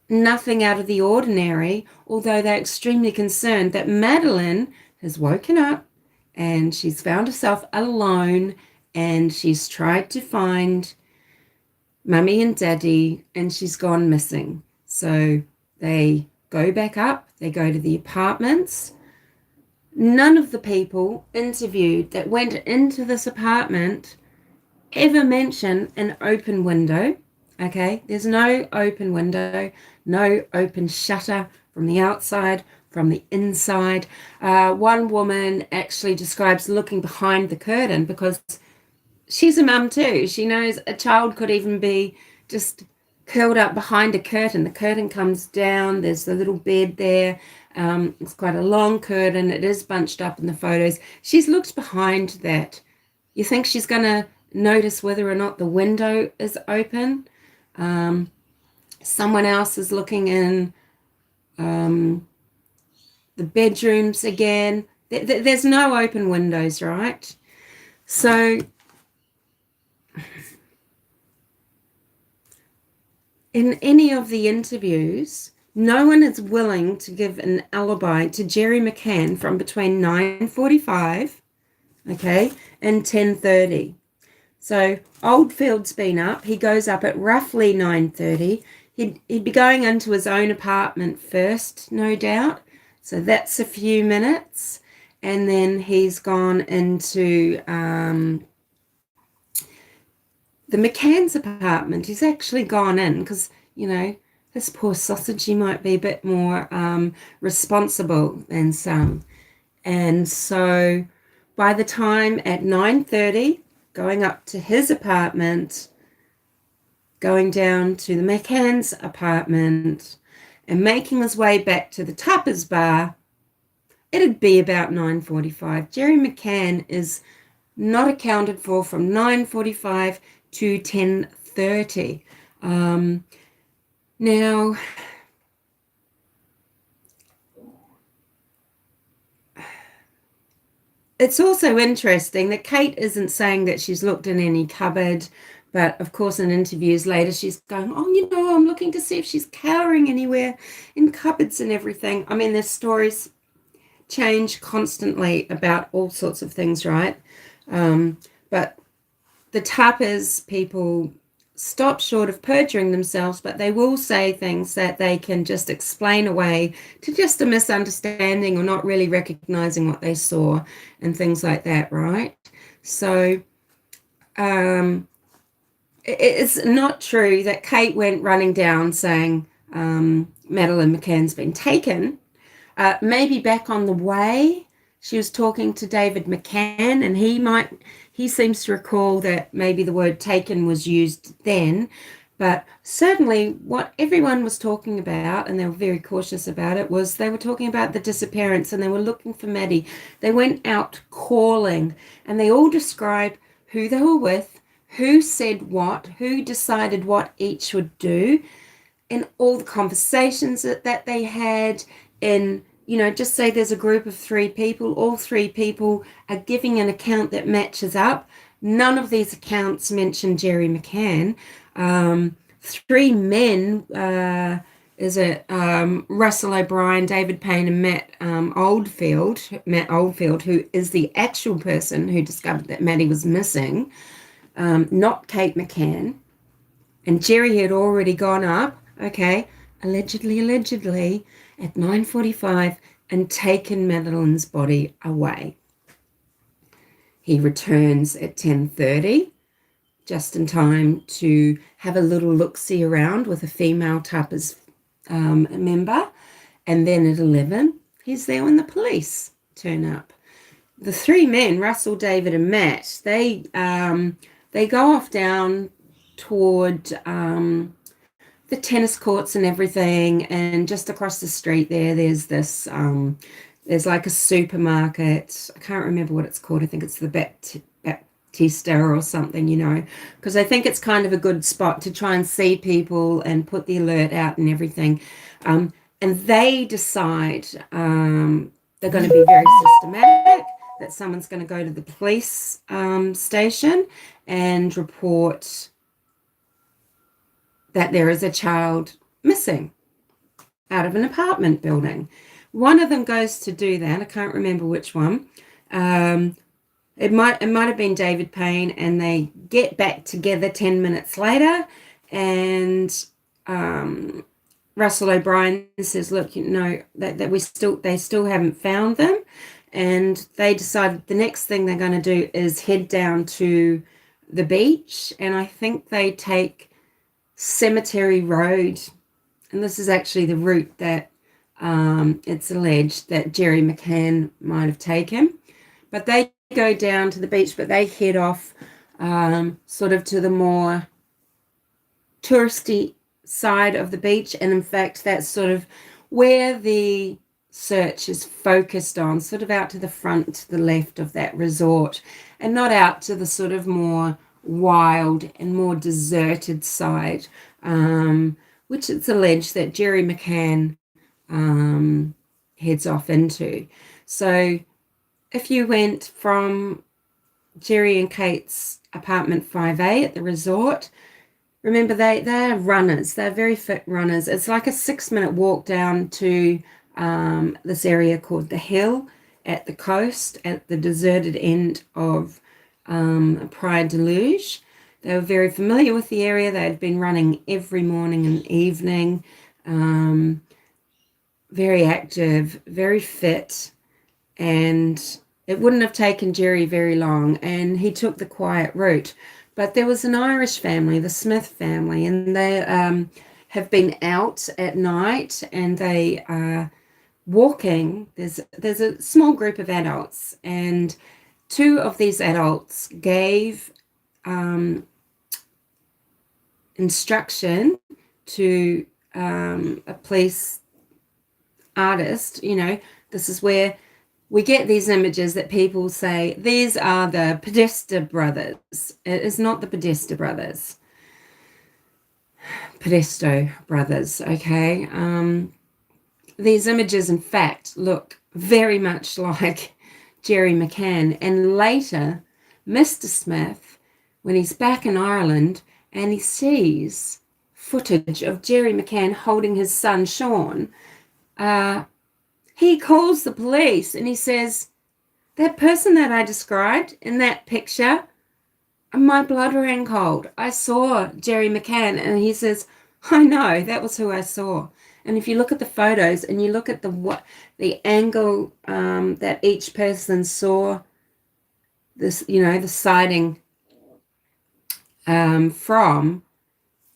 nothing out of the ordinary, although they're extremely concerned that Madeleine has woken up and she's found herself alone, and she's tried to find Mummy and Daddy, and she's gone missing. So they go back up, they go to the apartments. None of the people interviewed that went into this apartment ever mention an open window. Okay, there's no open window, no open shutter from the outside, from the inside. One woman actually describes looking behind the curtain, because she's a mum too. She knows a child could even be just curled up behind a curtain. The curtain comes down, there's the little bed there. It's quite a long curtain. It is bunched up in the photos. She's looked behind that. You think she's going to notice whether or not the window is open? Someone else is looking in the bedrooms again. There's no open windows, right? So in any of the interviews, no one is willing to give an alibi to Gerry McCann from between 9:45, okay, and 10:30. So Oldfield's been up. He goes up at roughly 9:30. He'd be going into his own apartment first, no doubt. So that's a few minutes. And then he's gone into the McCann's apartment. He's actually gone in because, this poor sausage, he might be a bit more responsible than some. And so by the time at 9:30, going up to his apartment, going down to the McCann's apartment, and making his way back to the tapas bar, it'd be about 9:45. Gerry McCann is not accounted for from 9:45 to 10:30. Now, it's also interesting that Kate isn't saying that she's looked in any cupboard, but of course in interviews later she's going, I'm looking to see if she's cowering anywhere in cupboards and everything. I mean, their stories change constantly about all sorts of things, right? But the tapas people stop short of perjuring themselves, but they will say things that they can just explain away to just a misunderstanding or not really recognizing what they saw and things like that, right? So it's not true that Kate went running down saying Madeleine McCann's been taken. Maybe back on the way, she was talking to David McCann, and he seems to recall that maybe the word taken was used then. But certainly what everyone was talking about, and they were very cautious about it, was they were talking about the disappearance and they were looking for Maddie. They went out calling and they all described who they were with, who said what, who decided what each would do, in all the conversations that they had, in, just say there's a group of 3 people, all 3 people are giving an account that matches up. None of these accounts mention Gerry McCann. 3 men, Russell O'Brien, David Payne, and Matt Oldfield, who is the actual person who discovered that Maddie was missing, not Kate McCann. And Gerry had already gone up, allegedly, at 9:45 and taken Madeleine's body away. He returns at 10:30, just in time to have a little look-see around with a female Tappers member. And then at 11, he's there when the police turn up. The 3 men, Russell, David, and Matt, they go off down toward the tennis courts and everything, and just across the street there's this there's like a supermarket. I can't remember what it's called. I think it's the Baptista or something, because I think it's kind of a good spot to try and see people and put the alert out and everything. And they decide they're going to be very systematic, that someone's going to go to the police station and report that there is a child missing out of an apartment building. One of them goes to do that. I can't remember which one. It might have been David Payne, and they get back together 10 minutes later, and Russell O'Brien says, look, that they still haven't found them. And they decided the next thing they're going to do is head down to the beach, and I think they take Cemetery Road, and this is actually the route that it's alleged that Gerry McCann might have taken. But they go down to the beach, but they head off sort of to the more touristy side of the beach, and in fact that's sort of where the search is focused on, sort of out to the front, to the left of that resort, and not out to the sort of more wild and more deserted side, which it's alleged that Gerry McCann heads off into. So if you went from Gerry and Kate's apartment 5A at the resort, remember they're runners, they're very fit runners. It's like a 6-minute walk down to this area called the Hill at the coast, at the deserted end of Praia de Luz. They were very familiar with the area. They had been running every morning and evening. Very active, very fit, and it wouldn't have taken Gerry very long, and he took the quiet route. But there was an Irish family, the Smith family, and they have been out at night, and they are walking. There's a small group of adults, and 2 of these adults gave instruction to a police artist. This is where we get these images that people say, these are the Podesta brothers. It is not the Podesta brothers. Podesto brothers, okay? These images, in fact, look very much like Gerry McCann. And later, Mr. Smith, when he's back in Ireland and he sees footage of Gerry McCann holding his son, Sean, he calls the police and he says, that person that I described in that picture, My blood ran cold. I saw Gerry McCann, and he says, I know, that was who I saw. And if you look at the photos and you look at the angle that each person saw this, the sighting from,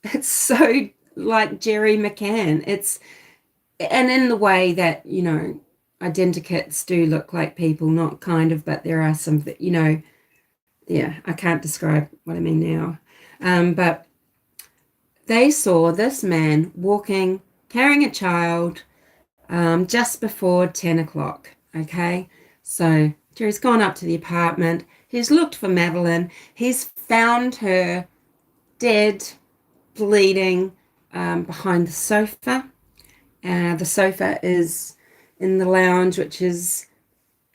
it's so like Gerry McCann. And in the way that, identikits do look like people, not kind of, but there are some, yeah, I can't describe what I mean now. But they saw this man walking, carrying a child, just before 10 o'clock. Okay. So Gerry's gone up to the apartment. He's looked for Madeleine. He's found her dead, bleeding, behind the sofa. The sofa is in the lounge, which is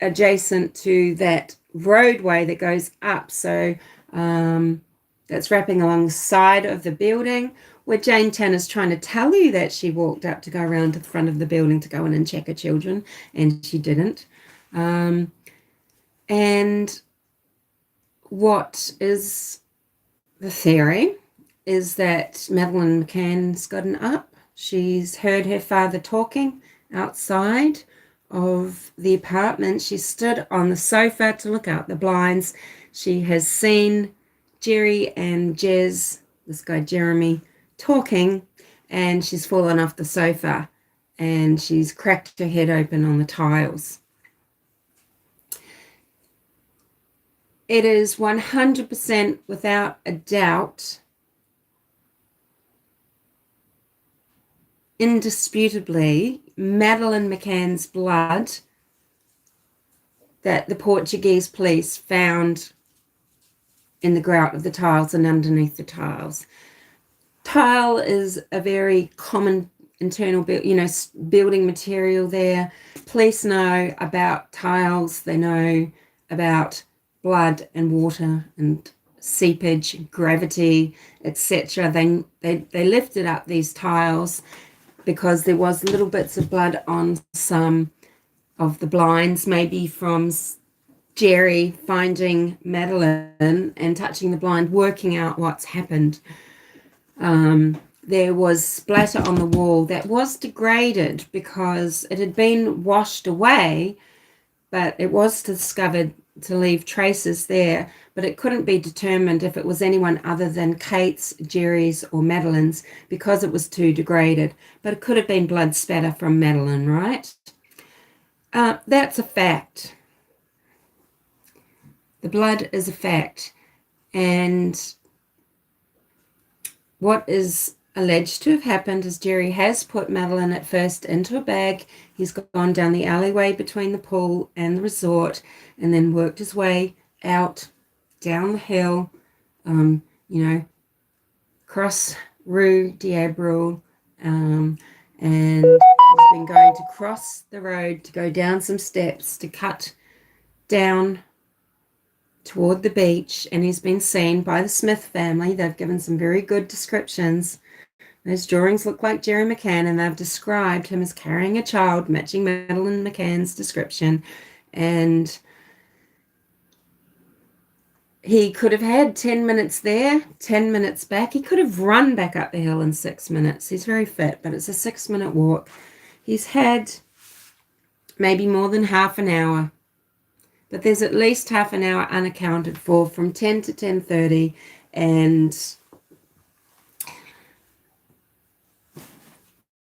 adjacent to that roadway that goes up. So that's wrapping along the side of the building, where Jane Tanner's trying to tell you that she walked up to go around to the front of the building to go in and check her children, and she didn't. And what is the theory is that Madeleine McCann's gotten up. She's heard her father talking outside of the apartment. She stood on the sofa to look out the blinds. She has seen Gerry and Jez, this guy Jeremy, talking, and she's fallen off the sofa and she's cracked her head open on the tiles. It is 100% without a doubt, indisputably, Madeleine McCann's blood that the Portuguese police found in the grout of the tiles and underneath the tiles. Tile is a very common internal building material there. Police know about tiles. They know about blood and water and seepage, gravity, etc. They lifted up these tiles because there was little bits of blood on some of the blinds, maybe from Gerry finding Madeleine and touching the blind, working out what's happened. There was splatter on the wall that was degraded because it had been washed away, but it was discovered to leave traces there, but it couldn't be determined if it was anyone other than Kate's, Gerry's, or Madeleine's because it was too degraded. But it could have been blood spatter from Madeleine, right? That's a fact. The blood is a fact. And what is alleged to have happened is Gerry has put Madeleine at first into a bag. He's gone down the alleyway between the pool and the resort and then worked his way out down the hill, cross Rue Diabril, and he's been going to cross the road to go down some steps to cut down toward the beach, and he's been seen by the Smith family. They've given some very good descriptions. Those drawings look like Gerry McCann, and they've described him as carrying a child, matching Madeleine McCann's description. And he could have had 10 minutes there, 10 minutes back. He could have run back up the hill in 6 minutes. He's very fit, but it's a 6-minute walk. He's had maybe more than half an hour, but there's at least half an hour unaccounted for from 10 to 10:30, and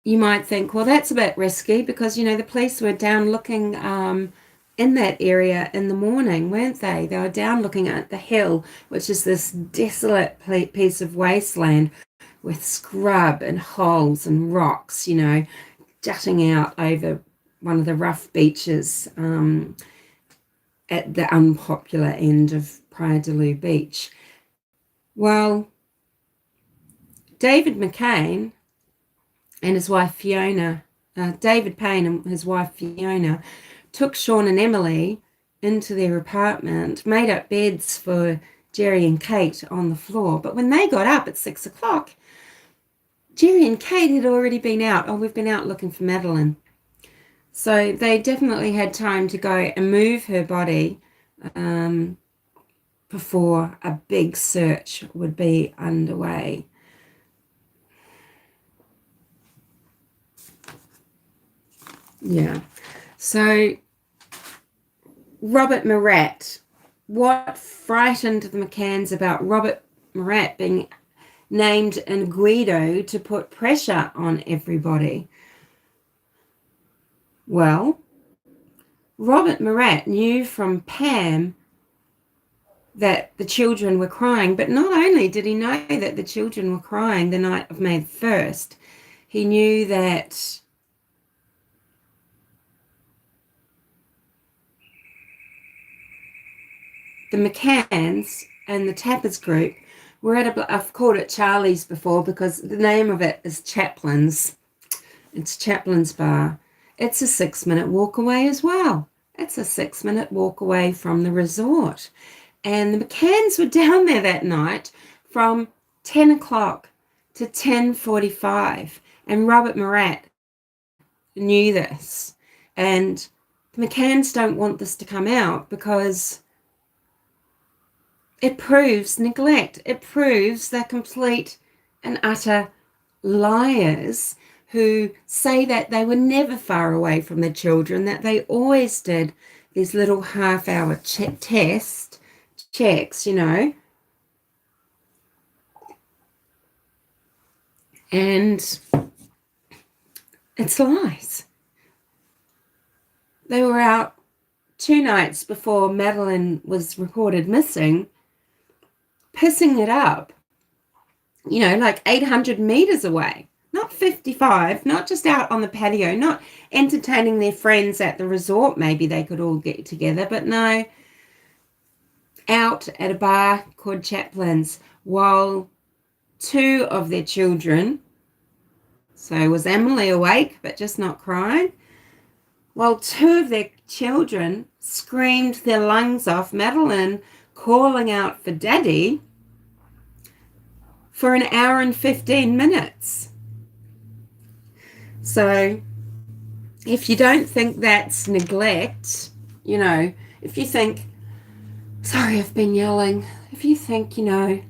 you might think, well, that's a bit risky because, the police were down looking in that area in the morning, weren't they? They were down looking at the hill, which is this desolate piece of wasteland with scrub and holes and rocks, jutting out over one of the rough beaches at the unpopular end of Praia de Luz Beach. Well, David McCann and his wife Fiona, David Payne and his wife Fiona, took Sean and Amelie into their apartment, made up beds for Gerry and Kate on the floor. But when they got up at 6 o'clock, Gerry and Kate had already been out. Oh, we've been out looking for Madeleine. So they definitely had time to go and move her body before a big search would be underway. Yeah. So Robert Murat, what frightened the McCanns about Robert Murat being named in Guido to put pressure on everybody? Well, Robert Murat knew from Pam that the children were crying, but not only did he know that the children were crying the night of May 1st, he knew that the McCanns and the Tappers group were at I've called it Charlie's before because the name of it is Chaplin's. It's Chaplin's Bar. It's a 6-minute walk away as well. It's a 6-minute walk away from the resort. And the McCanns were down there that night from 10 o'clock to 10:45. And Robert Murat knew this. And the McCanns don't want this to come out because it proves neglect. It proves they're complete and utter liars who say that they were never far away from their children, that they always did these little half-hour checks, you know. And it's lies. They were out 2 nights before Madeleine was reported missing, pissing it up, you know, like 800 meters away, not 55, not just out on the patio, not entertaining their friends at the resort. Maybe they could all get together, but no, out at a bar called Chaplin's while 2 of their children, so was Amelie awake but just not crying, while 2 of their children screamed their lungs off, Madeleine calling out for daddy, for 1 hour and 15 minutes. So if you don't think that's neglect, you know, if you think, sorry, I've been yelling, if you think, you know,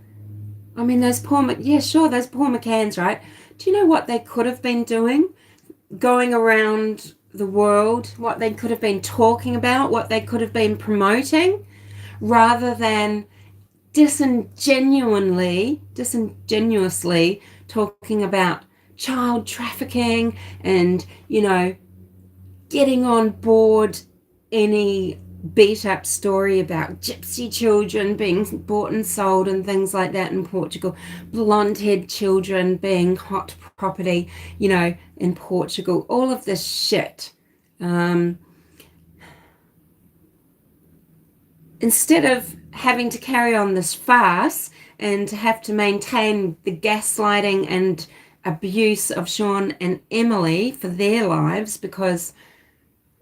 I mean, those poor McCanns, right? Do you know what they could have been doing? Going around the world, what they could have been talking about, what they could have been promoting, rather than disingenuously talking about child trafficking and, you know, getting on board any beat up story about gypsy children being bought and sold and things like that in Portugal, blonde haired children being hot property, you know, in Portugal, all of this shit. Instead of having to carry on this farce and to have to maintain the gaslighting and abuse of Sean and Amelie for their lives because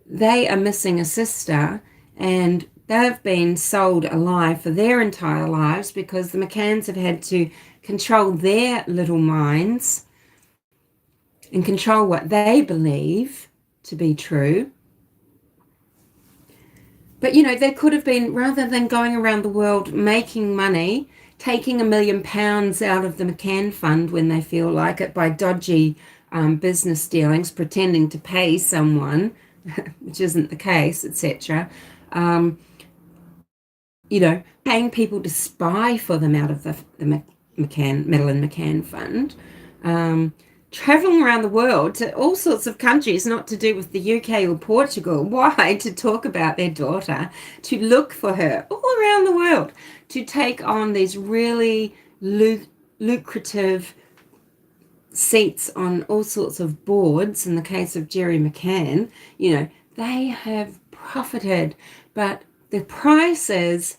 they are missing a sister and they've been sold a lie for their entire lives because the McCanns have had to control their little minds and control what they believe to be true. But, you know, they could have been, rather than going around the world making money, taking £1 million out of the McCann fund when they feel like it by dodgy business dealings, pretending to pay someone, which isn't the case, etc. You know, paying people to spy for them out of the Madeleine McCann fund. Traveling around the world to all sorts of countries, not to do with the UK or Portugal. Why? To talk about their daughter, to look for her all around the world, to take on these really lucrative seats on all sorts of boards. In the case of Gerry McCann, you know, they have profited, but the price is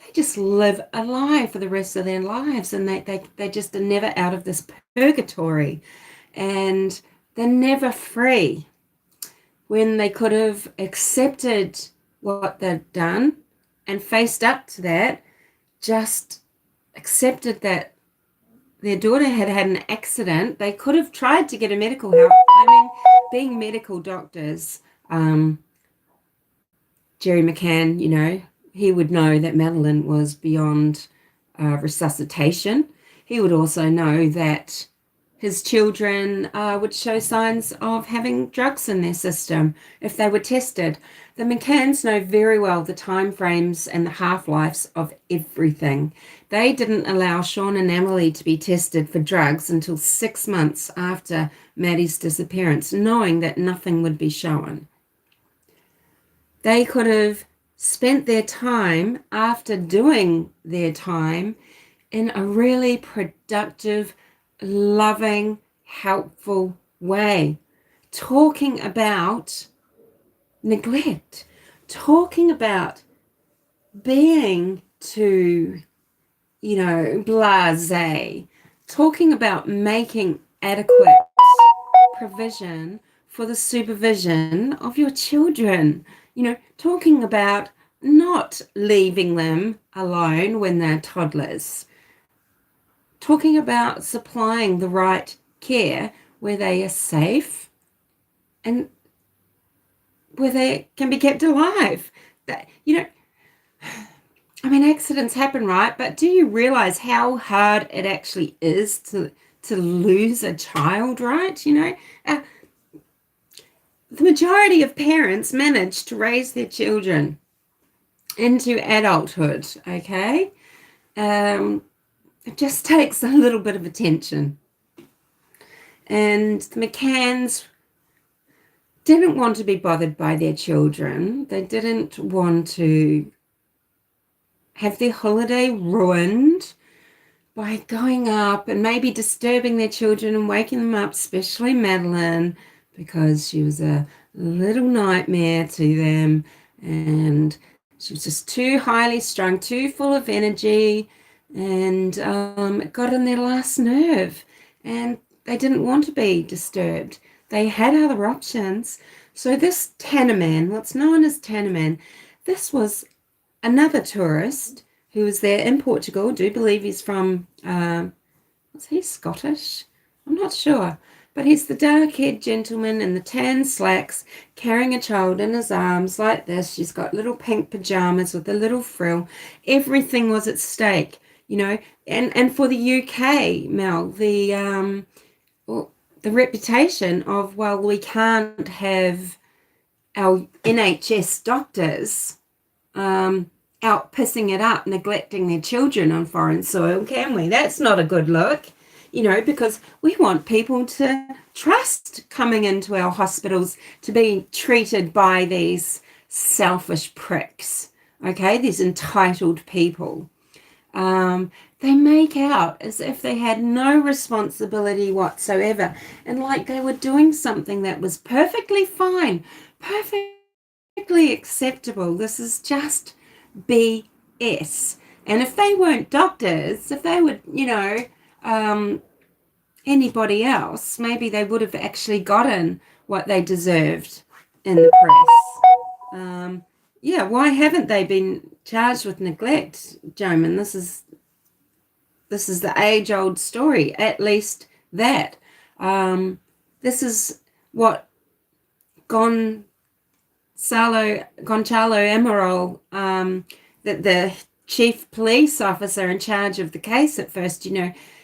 they just live a lie for the rest of their lives, and they just are never out of this purgatory, and they're never free when they could have accepted what they've done and faced up to that, just accepted that their daughter had had an accident. They could have tried to get a medical help. I mean, being medical doctors, Gerry McCann, you know, he would know that Madeleine was beyond resuscitation. He would also know that his children would show signs of having drugs in their system if they were tested. The McCanns know very well the time frames and the half-lives of everything. They didn't allow Sean and Amelie to be tested for drugs until 6 months after Maddie's disappearance, knowing that nothing would be shown. They could have spent their time after doing their time in a really productive, loving, helpful way, talking about neglect, talking about being too, blasé, talking about making adequate provision for the supervision of your children, talking about not leaving them alone when they're toddlers, talking about supplying the right care where they are safe and where they can be kept alive. Accidents happen, right? But do you realize how hard it actually is to lose a child, right? The majority of parents manage to raise their children into adulthood, okay? It just takes a little bit of attention. And the McCanns didn't want to be bothered by their children. They didn't want to have their holiday ruined by going up and maybe disturbing their children and waking them up, especially Madeleine, because she was a little nightmare to them, and she was just too highly strung, too full of energy, and it got on their last nerve, and they didn't want to be disturbed. They had other options. So this Tannerman, what's known as Tannerman, this was another tourist who was there in Portugal. I do believe he's from, was he Scottish? I'm not sure. But he's the dark-haired gentleman in the tan slacks, carrying a child in his arms like this. She's got little pink pajamas with a little frill. Everything was at stake, And for the UK, Mel, the reputation of, well, we can't have our NHS doctors out pissing it up, neglecting their children on foreign soil, can we? That's not a good look, because we want people to trust coming into our hospitals to be treated by these selfish pricks, okay, these entitled people. They make out as if they had no responsibility whatsoever, and like they were doing something that was perfectly fine, perfectly acceptable. This is just BS. And if they weren't doctors, if they were, anybody else, maybe they would have actually gotten what they deserved in the press. Why haven't they been charged with neglect, Joman? This is the age-old story, at least that. This is what Gonçalo Amaral, the chief police officer in charge of the case at first,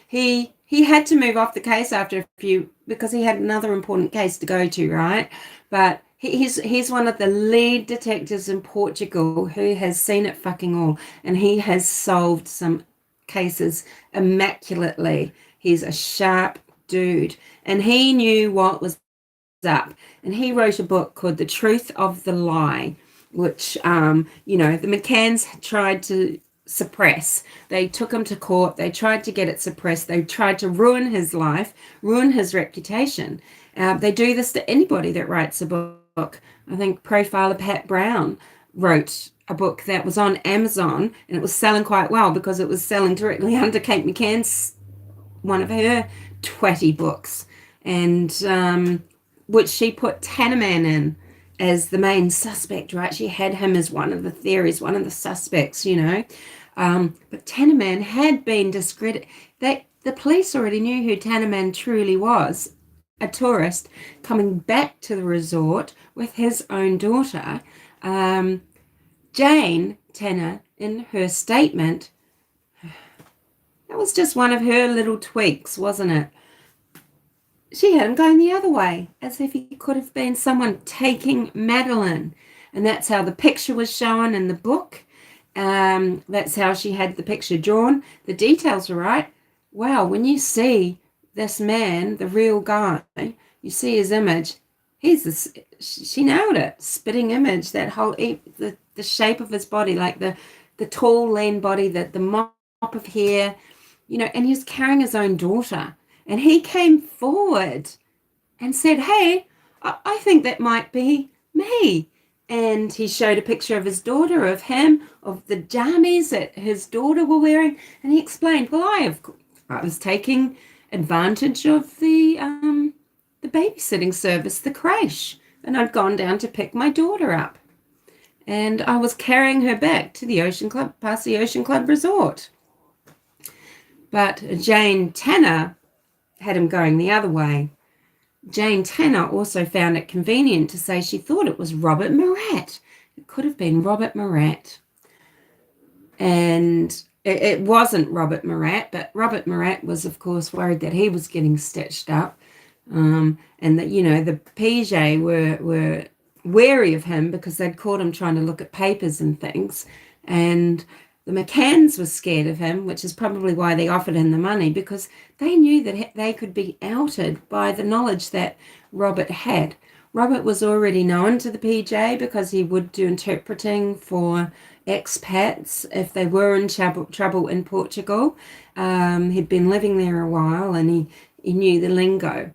he had to move off the case after a few, because he had another important case to go to, right? But he's one of the lead detectives in Portugal who has seen it fucking all, and he has solved some cases immaculately. He's a sharp dude, and he knew what was up, and he wrote a book called The Truth of the Lie, which the McCanns tried to suppress. They took him to court. They tried to get it suppressed. They tried to ruin his life, ruin his reputation. They do this to anybody that writes a book. I think profiler Pat Brown wrote a book that was on Amazon, and it was selling quite well because it was selling directly under Kate McCann's, one of her twatty books, and which she put Tannerman in as the main suspect, right? She had him as one of the theories, one of the suspects, But Tannerman had been discredited. The police already knew who Tannerman truly was, a tourist coming back to the resort with his own daughter. Jane Tanner, in her statement, that was just one of her little tweaks, wasn't it? She had him going the other way, as if he could have been someone taking Madeleine. And that's how the picture was shown in the book. That's how she had the picture drawn. The details were right. Wow, when you see this man, the real guy, you see his image. She nailed it. Spitting image, that whole, the shape of his body, like the tall, lean body, the mop of hair, and he was carrying his own daughter. And he came forward and said, hey, I think that might be me. And he showed a picture of his daughter, of him, of the jammies that his daughter were wearing. And he explained, well, I was taking advantage of the babysitting service, the creche. And I'd gone down to pick my daughter up. And I was carrying her back to the Ocean Club, past the Ocean Club Resort. But Jane Tanner had him going the other way. Jane Tanner also found it convenient to say she thought it was Robert Murat. It could have been Robert Murat. And it wasn't Robert Murat, but Robert Murat was, of course, worried that he was getting stitched up. And that, the PJ were wary of him because they'd caught him trying to look at papers and things. And the McCanns were scared of him, which is probably why they offered him the money, because they knew that they could be outed by the knowledge that Robert had. Robert was already known to the PJ because he would do interpreting for expats if they were in trouble in Portugal. He'd been living there a while and he knew the lingo.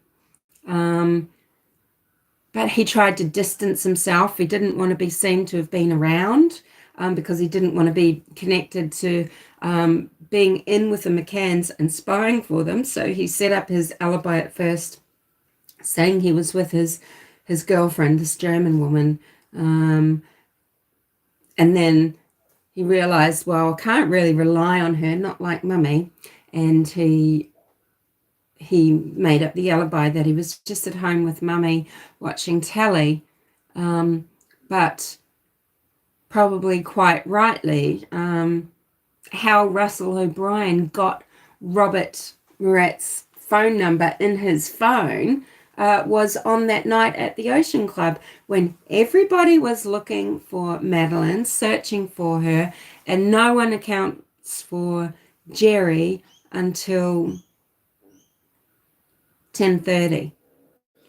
But he tried to distance himself. He didn't want to be seen to have been around. Because he didn't want to be connected to being in with the McCanns and spying for them. So he set up his alibi at first, saying he was with his girlfriend, this German woman. And then he realized, well, I can't really rely on her, not like Mummy. And he made up the alibi that he was just at home with Mummy watching telly. But probably quite rightly, how Russell O'Brien got Robert Murat's phone number in his phone was on that night at the Ocean Club when everybody was looking for Madeleine, searching for her, and no one accounts for Gerry until 10:30,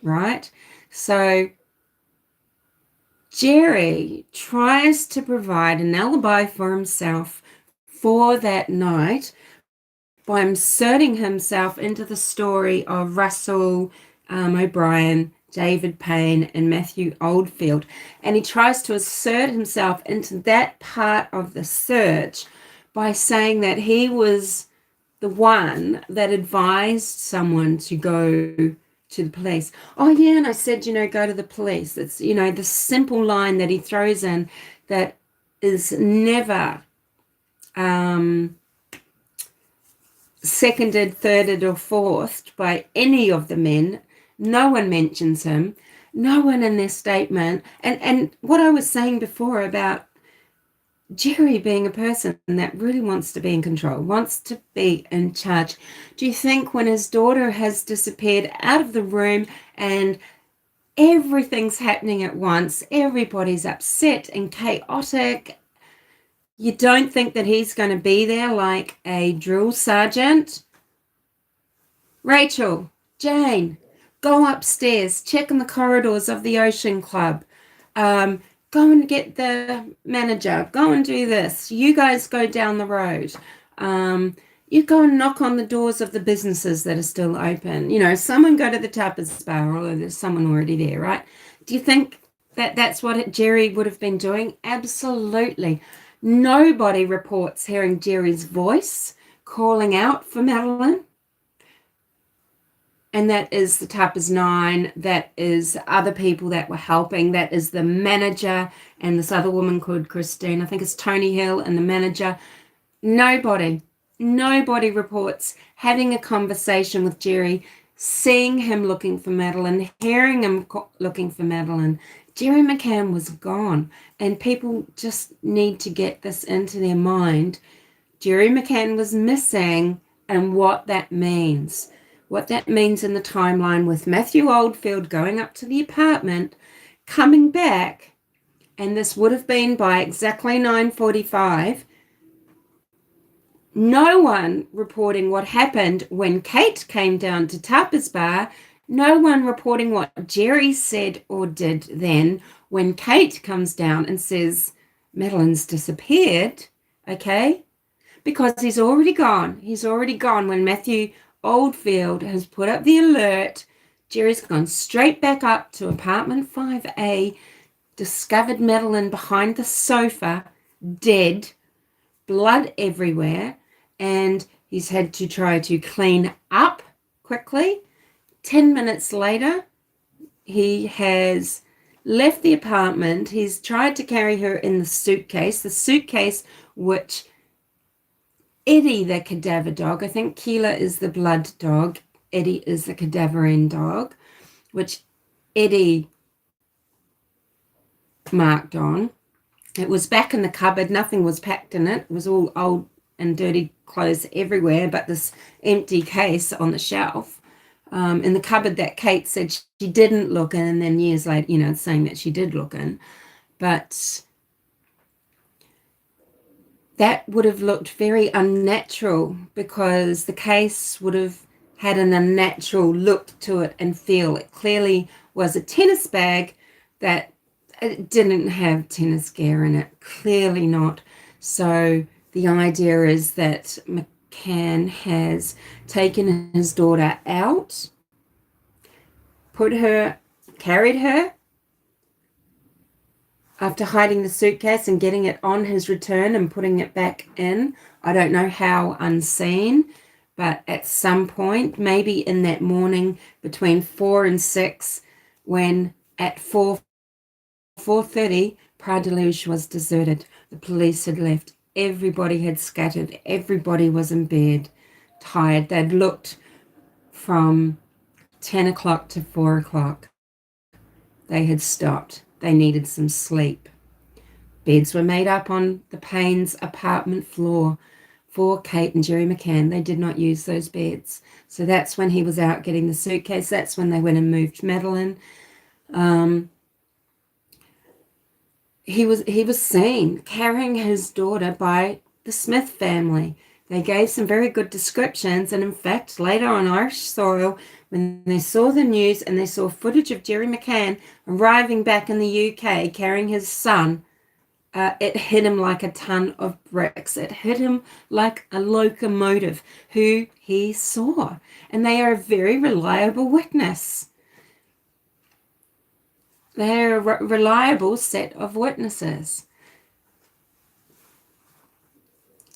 right? So Gerry tries to provide an alibi for himself for that night by inserting himself into the story of Russell O'Brien, David Payne, and Matthew Oldfield. And he tries to assert himself into that part of the search by saying that he was the one that advised someone to go to the police. Oh yeah, and I said, go to the police. It's, the simple line that he throws in that is never seconded, thirded, or fourthed by any of the men. No one mentions him. No one in their statement. And what I was saying before about Gerry being a person that really wants to be in control, wants to be in charge. Do you think when his daughter has disappeared out of the room and everything's happening at once, everybody's upset and chaotic, you don't think that he's going to be there like a drill sergeant? Rachel, Jane, go upstairs, check in the corridors of the Ocean Club. Go and get the manager. Go and do this. You guys go down the road. You go and knock on the doors of the businesses that are still open. Someone go to the tapas bar, or there's someone already there, right? Do you think that that's what Gerry would have been doing? Absolutely. Nobody reports hearing Gerry's voice calling out for Madeleine. And that is the tapas 9, that is other people that were helping, that is the manager and this other woman called Christine, I think it's Tony Hill and the manager. Nobody reports having a conversation with Gerry, seeing him looking for Madeleine, hearing him looking for Madeleine, Gerry McCann was gone, and people just need to get this into their mind. Gerry McCann was missing, and what that means. What that means in the timeline with Matthew Oldfield going up to the apartment, coming back, and this would have been by exactly 9:45. No one reporting what happened when Kate came down to Tapa's bar. No one reporting what Gerry said or did then when Kate comes down and says, Madeleine's disappeared, okay? Because he's already gone. He's already gone. When Matthew Oldfield has put up the alert, Gerry's gone straight back up to apartment 5A, discovered Madeleine behind the sofa, dead, blood everywhere, and he's had to try to clean up quickly. 10 minutes later, he has left the apartment. He's tried to carry her in the suitcase which Eddie, the cadaver dog, I think Keela is the blood dog, Eddie is the cadaverine dog, which Eddie marked on. It was back in the cupboard. Nothing was packed in it. It was all old and dirty clothes everywhere, but this empty case on the shelf in the cupboard that Kate said she didn't look in, and then years later, saying that she did look in. But that would have looked very unnatural because the case would have had an unnatural look to it and feel. It clearly was a tennis bag that it didn't have tennis gear in it, clearly not. So the idea is that McCann has taken his daughter out, carried her after hiding the suitcase and getting it on his return and putting it back in. I don't know how unseen, but at some point, maybe in that morning between 4 and 6, when at 4:30, Pradeluge was deserted. The police had left. Everybody had scattered. Everybody was in bed, tired. They'd looked from 10 o'clock to 4 o'clock. They had stopped. They needed some sleep. Beds were made up on the Payne's apartment floor for Kate and Gerry McCann. They did not use those beds. So that's when he was out getting the suitcase. That's when they went and moved Madeleine. He was seen carrying his daughter by the Smith family. They gave some very good descriptions, and in fact, later on Irish soil, when they saw the news and they saw footage of Gerry McCann arriving back in the UK carrying his son, it hit him like a ton of bricks. It hit him like a locomotive who he saw. And they are a very reliable witness. They're a reliable set of witnesses.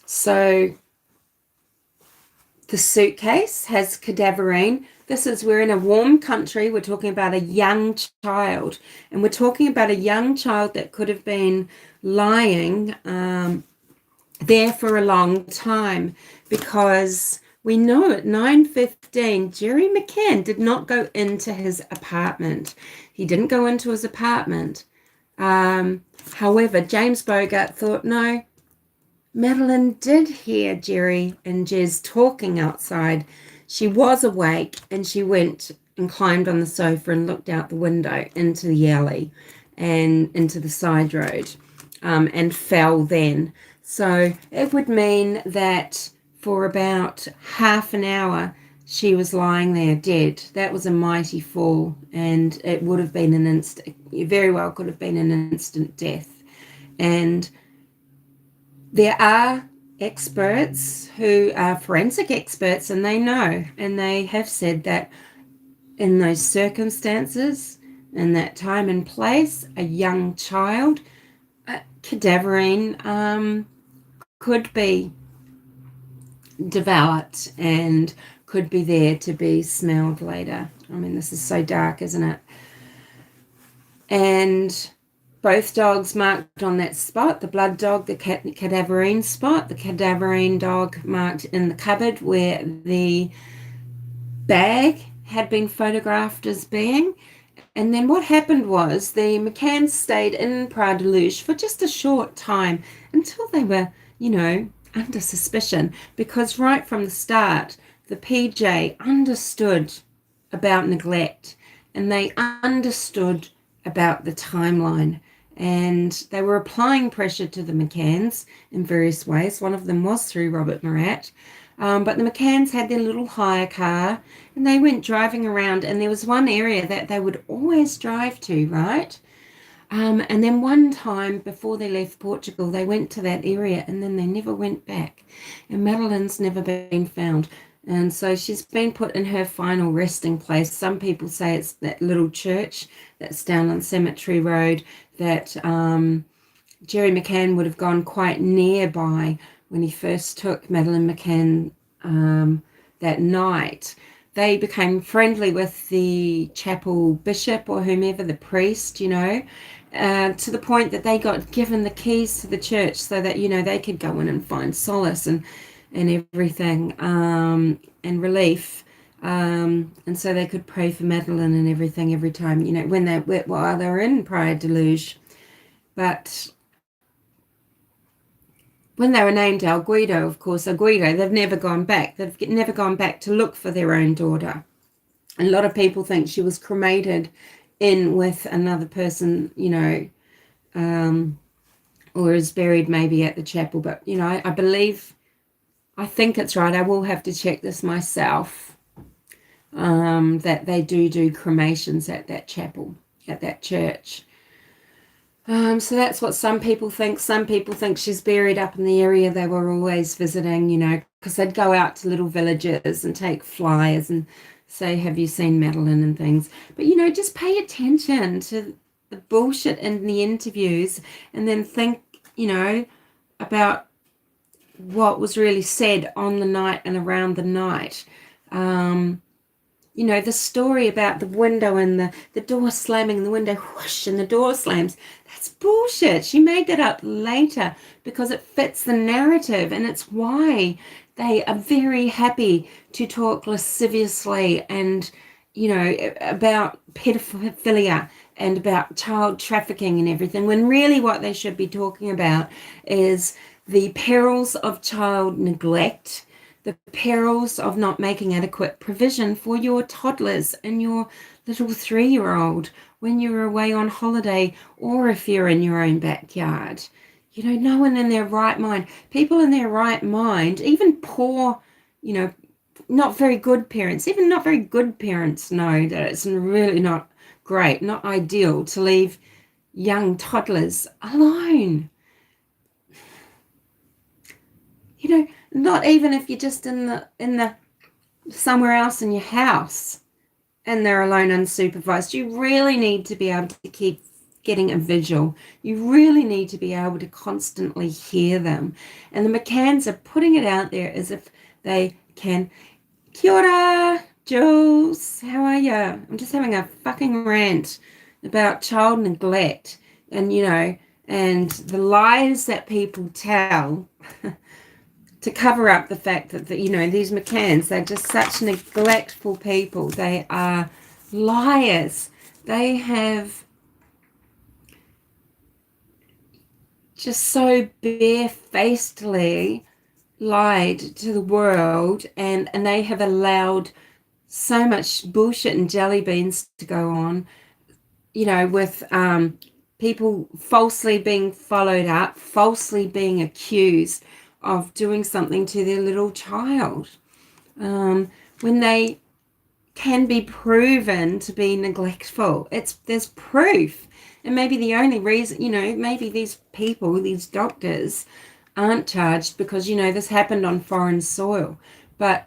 So the suitcase has cadaverine. We're in a warm country. We're talking about a young child. And we're talking about a young child that could have been lying there for a long time, because we know at 9:15, Gerry McCann did not go into his apartment. He didn't go into his apartment. However, James Bogart thought, no, Madeleine did hear Gerry and Jez talking outside. She was awake, and she went and climbed on the sofa and looked out the window into the alley and into the side road, and fell then. So it would mean that for about half an hour, she was lying there dead. That was a mighty fall, and it would have been very well could have been an instant death. And there are experts who are forensic experts, and they know, and they have said that in those circumstances, in that time and place, a young child, cadaverine could be developed and could be there to be smelled later. I mean, this is so dark, isn't it? And both dogs marked on that spot, the blood dog, the cadaverine spot, the cadaverine dog marked in the cupboard where the bag had been photographed as being, And then what happened was the McCanns stayed in Praia de Luz for just a short time until they were, under suspicion, because right from the start, the PJ understood about neglect and they understood about the timeline. And they were applying pressure to the McCanns in various ways. One of them was through Robert Murat. But the McCanns had their little hire car and they went driving around, and there was one area that they would always drive to, right? And then one time before they left Portugal, they went to that area and then they never went back. And Madeleine's never been found. And so she's been put in her final resting place. Some people say it's that little church that's down on Cemetery Road that Gerry McCann would have gone quite nearby when he first took Madeleine McCann that night. They became friendly with the chapel bishop or whomever, the priest, to the point that they got given the keys to the church so that, they could go in and find solace and everything, and relief. And so they could pray for Madeleine and everything every time, while they were in Praia de Luz. But when they were named El Guido, of course, El Guido, they've never gone back. They've never gone back to look for their own daughter. And a lot of people think she was cremated in with another person, or is buried maybe at the chapel. But, I think it's right. I will have to check this myself, that they do cremations at that chapel, at that church. So that's what some people think. Some people think she's buried up in the area they were always visiting, because they'd go out to little villages and take flyers and say, have you seen Madeleine and things. But, just pay attention to the bullshit in the interviews and then think, about what was really said on the night and around the night. The story about the window and the door slamming, the window whoosh and the door slams, that's bullshit. She made that up later because it fits the narrative, and it's why they are very happy to talk lasciviously and, about pedophilia and about child trafficking and everything, when really what they should be talking about is the perils of child neglect, the perils of not making adequate provision for your toddlers and your little 3-year-old when you're away on holiday, or if you're in your own backyard. No one in their right mind, people in their right mind, even poor, not very good parents, even not very good parents know that it's really not great, not ideal to leave young toddlers alone. Not even if you're just in the somewhere else in your house and they're alone unsupervised. You really need to be able to keep getting a visual. You really need to be able to constantly hear them. And the McCanns are putting it out there as if they can. Kia ora, Jules. How are you? I'm just having a fucking rant about child neglect and, and the lies that people tell to cover up the fact that, these McCanns, they're just such neglectful people. They are liars. They have just so barefacedly lied to the world, and they have allowed so much bullshit and jelly beans to go on, with people falsely being followed up, falsely being accused of doing something to their little child, when they can be proven to be neglectful. There's proof. And maybe the only reason, maybe these people, these doctors, aren't charged because, this happened on foreign soil. But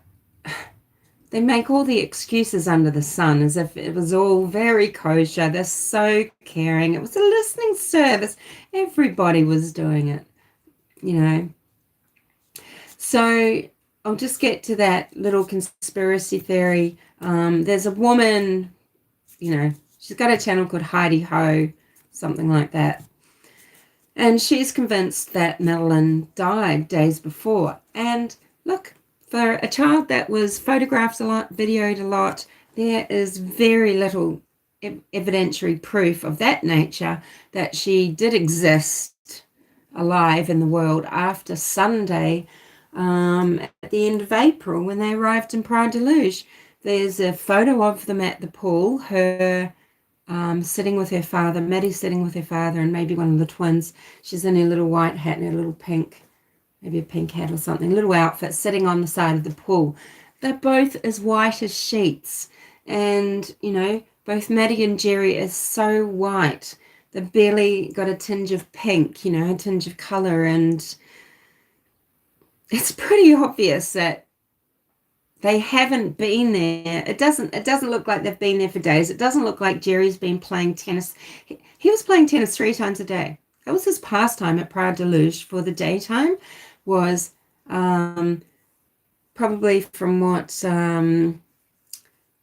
they make all the excuses under the sun as if it was all very kosher. They're so caring. It was a listening service. Everybody was doing it, So I'll just get to that little conspiracy theory. There's a woman, she's got a channel called Heidi Ho, something like that. And she's convinced that Madeleine died days before. And look, for a child that was photographed a lot, videoed a lot, there is very little evidentiary proof of that nature that she did exist alive in the world after Sunday, at the end of April when they arrived in Praia de Luz. There's a photo of them at the pool, her sitting with her father, Maddie sitting with her father, and maybe one of the twins. She's in her little white hat and her little pink, maybe a pink hat or something, little outfit, sitting on the side of the pool. They're both as white as sheets. And, you know, both Maddie and Gerry are so white. They've barely got a tinge of pink, you know, a tinge of colour. And it's pretty obvious that they haven't been there. It doesn't look like they've been there for days. It doesn't look like Gerry's been playing tennis. He was playing tennis 3 times a day. That was his pastime at Praia de Luz for the daytime, was probably from what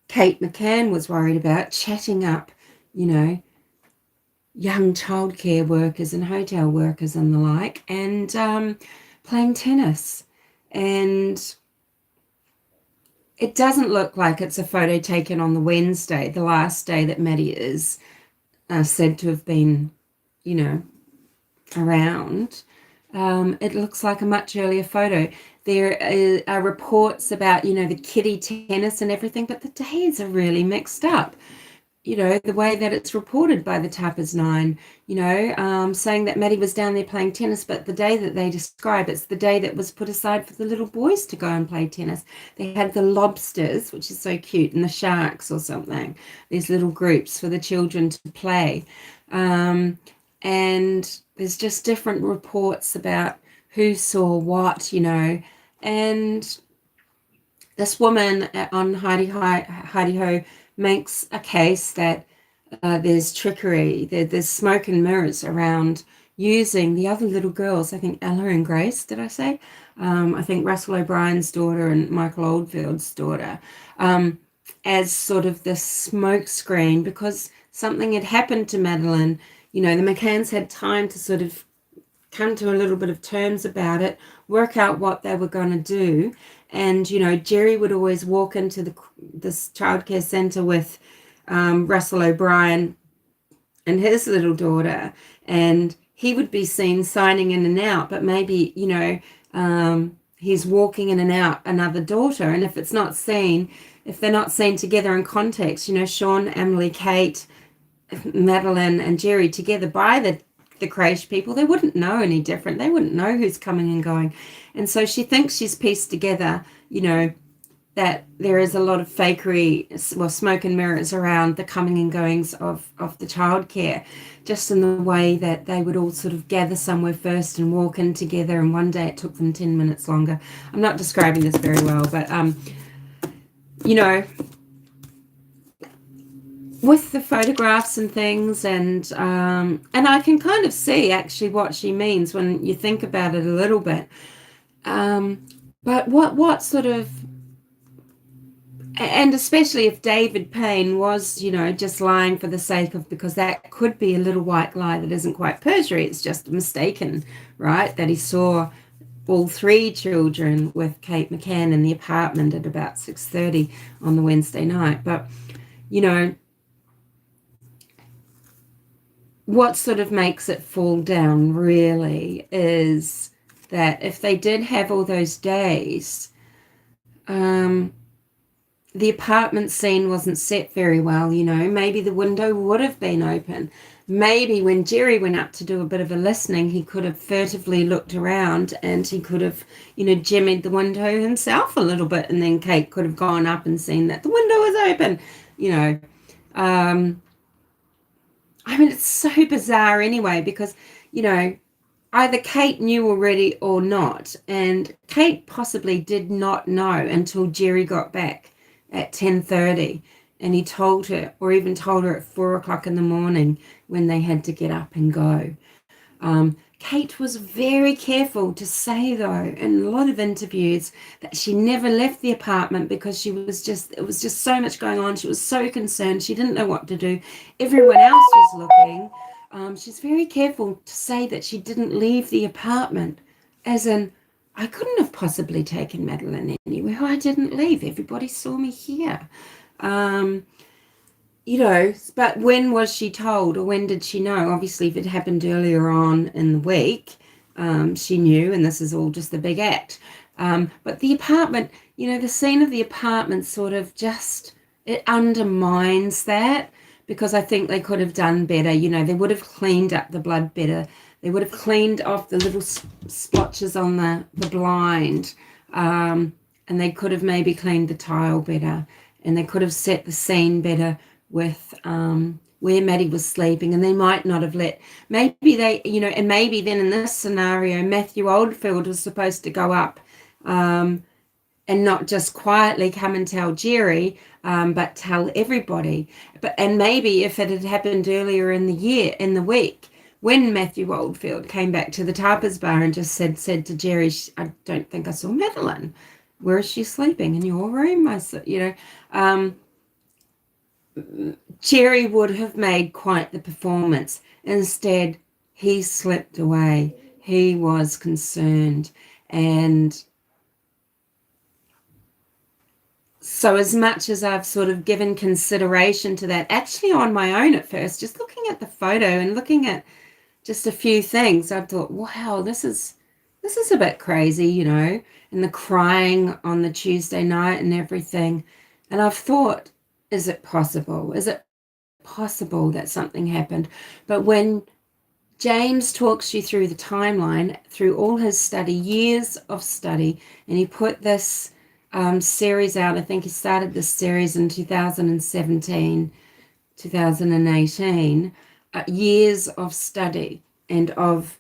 Kate McCann was worried about, chatting up, you know, young childcare workers and hotel workers and the like, and playing tennis. And it doesn't look like it's a photo taken on the Wednesday, the last day that Maddie is said to have been, you know, around. It looks like a much earlier photo. There are reports about, you know, the kiddie tennis and everything, but the days are really mixed up. You know, the way that it's reported by the Tappers 9, you know, saying that Maddie was down there playing tennis, but the day that they describe, it's the day that was put aside for the little boys to go and play tennis. They had the lobsters, which is so cute, and the sharks or something, these little groups for the children to play. And there's just different reports about who saw what, you know, and this woman on Heidi Ho makes a case that there's trickery, there's smoke and mirrors around using the other little girls, I think Ella and Grace, did I say? I think Russell O'Brien's daughter and Michael Oldfield's daughter, as sort of the smoke screen, because something had happened to Madeleine. You know, the McCanns had time to sort of come to a little bit of terms about it, work out what they were going to do. And, you know, Gerry would always walk into this childcare centre with Russell O'Brien and his little daughter, and he would be seen signing in and out, but maybe, you know, he's walking in and out another daughter. And if they're not seen together in context, you know, Sean, Amelie, Kate, Madeleine and Gerry together by the creche people, they wouldn't know any different. They wouldn't know who's coming and going. And so she thinks she's pieced together, you know, that there is a lot of fakery, well, smoke and mirrors around the coming and goings of the childcare, just in the way that they would all sort of gather somewhere first and walk in together, and one day it took them 10 minutes longer. I'm not describing this very well, but, you know, with the photographs and things, and I can kind of see actually what she means when you think about it a little bit. But what sort of, and especially if David Payne was, you know, just lying for the sake of, because that could be a little white lie that isn't quite perjury, it's just mistaken, right? That he saw all 3 children with Kate McCann in the apartment at about 6:30 on the Wednesday night. But, you know, what sort of makes it fall down really is that if they did have all those days, the apartment scene wasn't set very well, you know. Maybe the window would have been open. Maybe when Gerry went up to do a bit of a listening, he could have furtively looked around and he could have, you know, jimmied the window himself a little bit, and then Kate could have gone up and seen that the window was open, you know. I mean, it's so bizarre anyway, because, you know, either Kate knew already or not. And Kate possibly did not know until Gerry got back at 10:30. And he told her, or even told her at 4 o'clock in the morning when they had to get up and go. Kate was very careful to say, though, in a lot of interviews, that she never left the apartment because it was just so much going on. She was so concerned. She didn't know what to do. Everyone else was looking. She's very careful to say that she didn't leave the apartment, as in, I couldn't have possibly taken Madeleine anywhere. I didn't leave. Everybody saw me here. but when was she told, or when did she know? Obviously, if it happened earlier on in the week, she knew, and this is all just a big act. But the apartment, the scene of the apartment sort of just, it undermines that, because I think they could have done better. They would have cleaned up the blood better. They would have cleaned off the little splotches on the blind, and they could have maybe cleaned the tile better, and they could have set the scene better with where Maddie was sleeping, and they might not have maybe they, and maybe then in this scenario, Matthew Oldfield was supposed to go up and not just quietly come and tell Gerry, but tell everybody. And maybe if it had happened earlier in the week, when Matthew Oldfield came back to the Tapas bar and just said to Gerry, I don't think I saw Madeleine. Where is she sleeping? In your room? Gerry would have made quite the performance. Instead, he slipped away. He was concerned. And so as much as I've sort of given consideration to that, actually on my own at first, just looking at the photo and looking at just a few things, I thought, wow, this is a bit crazy, and the crying on the Tuesday night and everything. And I've thought, is it possible? Is it possible that something happened? But when James talks you through the timeline, through all his study, years of study, and he put this series out, I think he started this series in 2017, 2018, years of study and of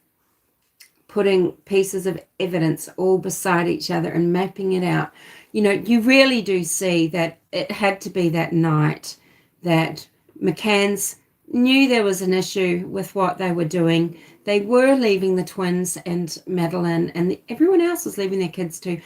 putting pieces of evidence all beside each other and mapping it out. You really do see that it had to be that night that McCanns knew there was an issue with what they were doing. They were leaving the twins and Madeleine, and everyone else was leaving their kids too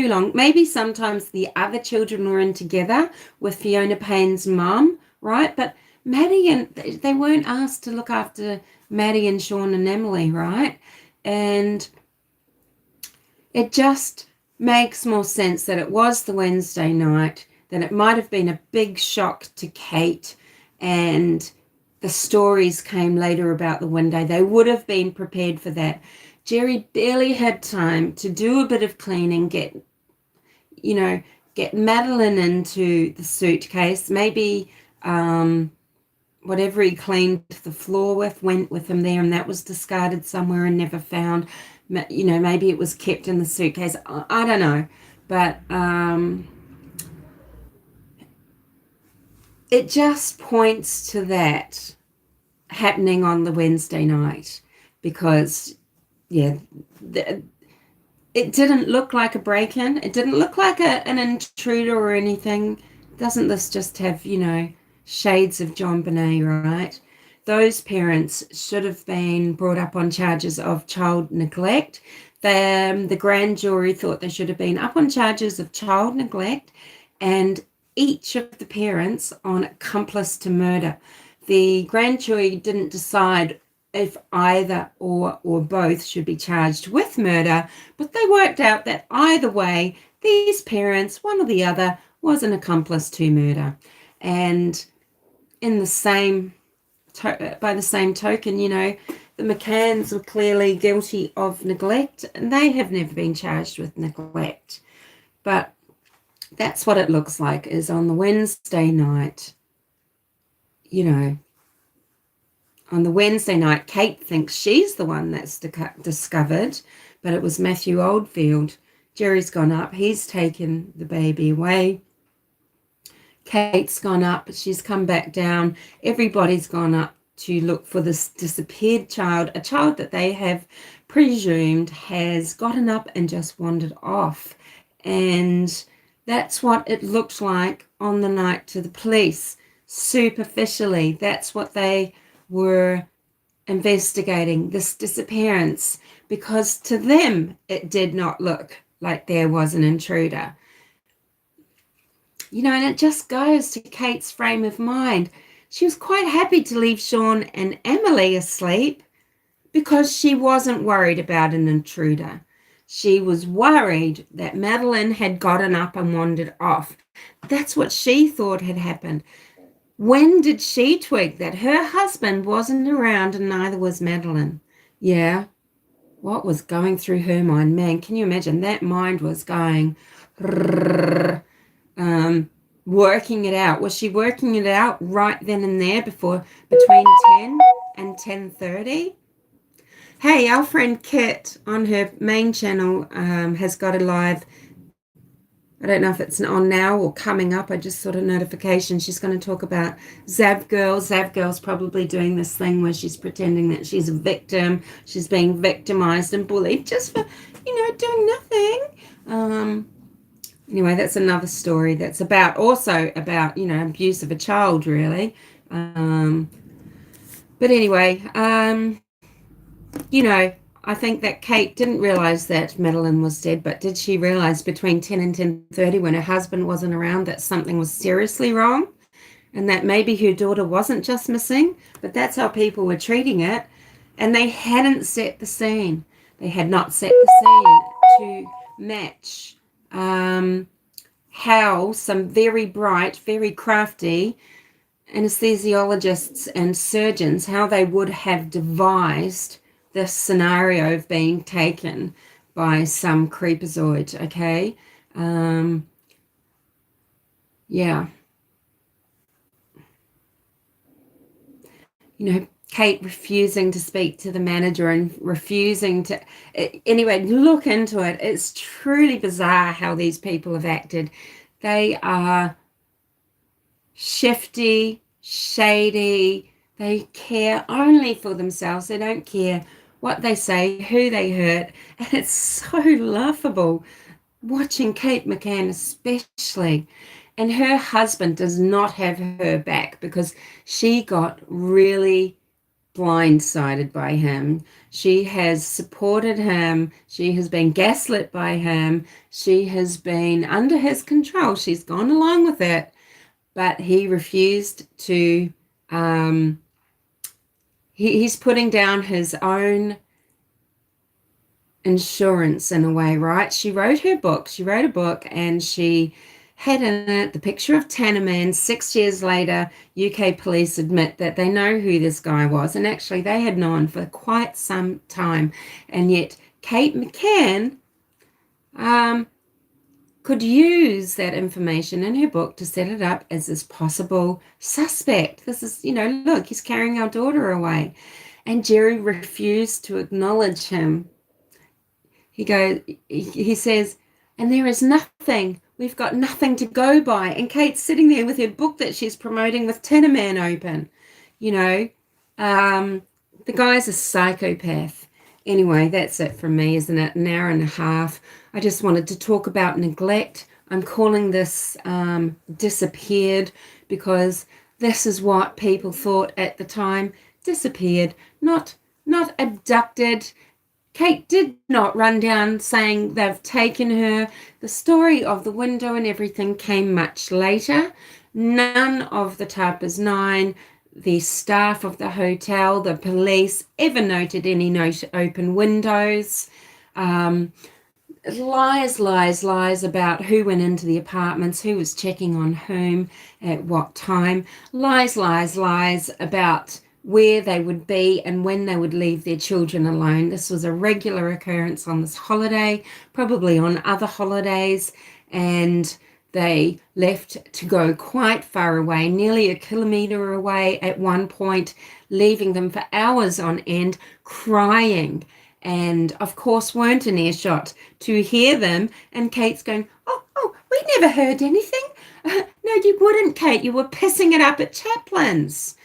long. Maybe sometimes the other children were in together with Fiona Payne's mum, right? But Maddie and they weren't asked to look after Maddie and Sean and Amelie, right? And it just makes more sense that it was the Wednesday night, that it might have been a big shock to Kate, and the stories came later about the window. They would have been prepared for that. Gerry barely had time to do a bit of cleaning, get Madeleine into the suitcase, maybe whatever he cleaned the floor with went with him there, and that was discarded somewhere and never found. Maybe it was kept in the suitcase. I don't know. But it just points to that happening on the Wednesday night, because, it didn't look like a break-in. It didn't look like an intruder or anything. Doesn't this just have, shades of John Bonet, right? Those parents should have been brought up on charges of child neglect. The grand jury thought they should have been up on charges of child neglect, and each of the parents on accomplice to murder. The grand jury didn't decide if either or both should be charged with murder, but they worked out that either way, these parents, one or the other, was an accomplice to murder. And in the same by the same token, the McCanns were clearly guilty of neglect, and they have never been charged with neglect. But that's what it looks like, is on the Wednesday night, on the Wednesday night, Kate thinks she's the one that's discovered, but it was Matthew Oldfield. Gerry's gone up. He's taken the baby away. Kate's gone up. She's come back down. Everybody's gone up to look for this disappeared child, a child that they have presumed has gotten up and just wandered off. And that's what it looked like on the night to the police. Superficially, that's what they were investigating, this disappearance, because to them it did not look like there was an intruder. And it just goes to Kate's frame of mind. She was quite happy to leave Sean and Amelie asleep because she wasn't worried about an intruder. She was worried that Madeleine had gotten up and wandered off. That's what she thought had happened. When did she twig that her husband wasn't around and neither was Madeleine? Yeah, what was going through her mind? Man, can you imagine? That mind was going, working it out. Was she working it out right then and there between 10 and 10:30? Hey, our friend Kit on her main channel has got a live. I don't know if it's on now or coming up. I just saw a notification. She's going to talk about Zav Girl. Zav Girl's probably doing this thing where she's pretending that she's a victim. She's being victimized and bullied just for, doing nothing. Anyway, that's another story that's also about, abuse of a child, really. But anyway, I think that Kate didn't realize that Madeleine was dead, but did she realize between 10 and 10:30 when her husband wasn't around that something was seriously wrong and that maybe her daughter wasn't just missing, but that's how people were treating it, and they hadn't set the scene. They had not set the scene to match how some very bright, very crafty anesthesiologists and surgeons, how they would have devised this scenario of being taken by some creepazoid, okay? Yeah. Kate refusing to speak to the manager and refusing to... Anyway, look into it. It's truly bizarre how these people have acted. They are shifty, shady. They care only for themselves. They don't care what they say, who they hurt. And it's so laughable watching Kate McCann especially. And her husband does not have her back because she got really blindsided by him. She has supported him. She has been gaslit by him. She has been under his control. She's gone along with it. But he refused to... he's putting down his own insurance in a way, right? She wrote a book and she had in it the picture of Tannerman. 6 years later, UK police admit that they know who this guy was, and actually they had known for quite some time, and yet Kate McCann could use that information in her book to set it up as this possible suspect. This is, look, he's carrying our daughter away. And Gerry refused to acknowledge him. He says, and there is nothing, we've got nothing to go by. And Kate's sitting there with her book that she's promoting with Tinnerman open. The guy's a psychopath. Anyway, that's it from me, isn't it? An hour and a half. I just wanted to talk about neglect. I'm calling this disappeared because this is what people thought at the time. Disappeared, not abducted. Kate did not run down saying they've taken her. The story of the window and everything came much later. None of the Tapas 9, the staff of the hotel, the police ever noted any open windows. Lies about who went into the apartments, who was checking on whom, at what time. Lies about where they would be and when they would leave their children alone. This was a regular occurrence on this holiday, probably on other holidays, and they left to go quite far away, nearly 1 kilometre away at one point, leaving them for hours on end, crying, and of course weren't in earshot to hear them. And Kate's going, oh, we never heard anything. No, you wouldn't, Kate. You were pissing it up at Chaplin's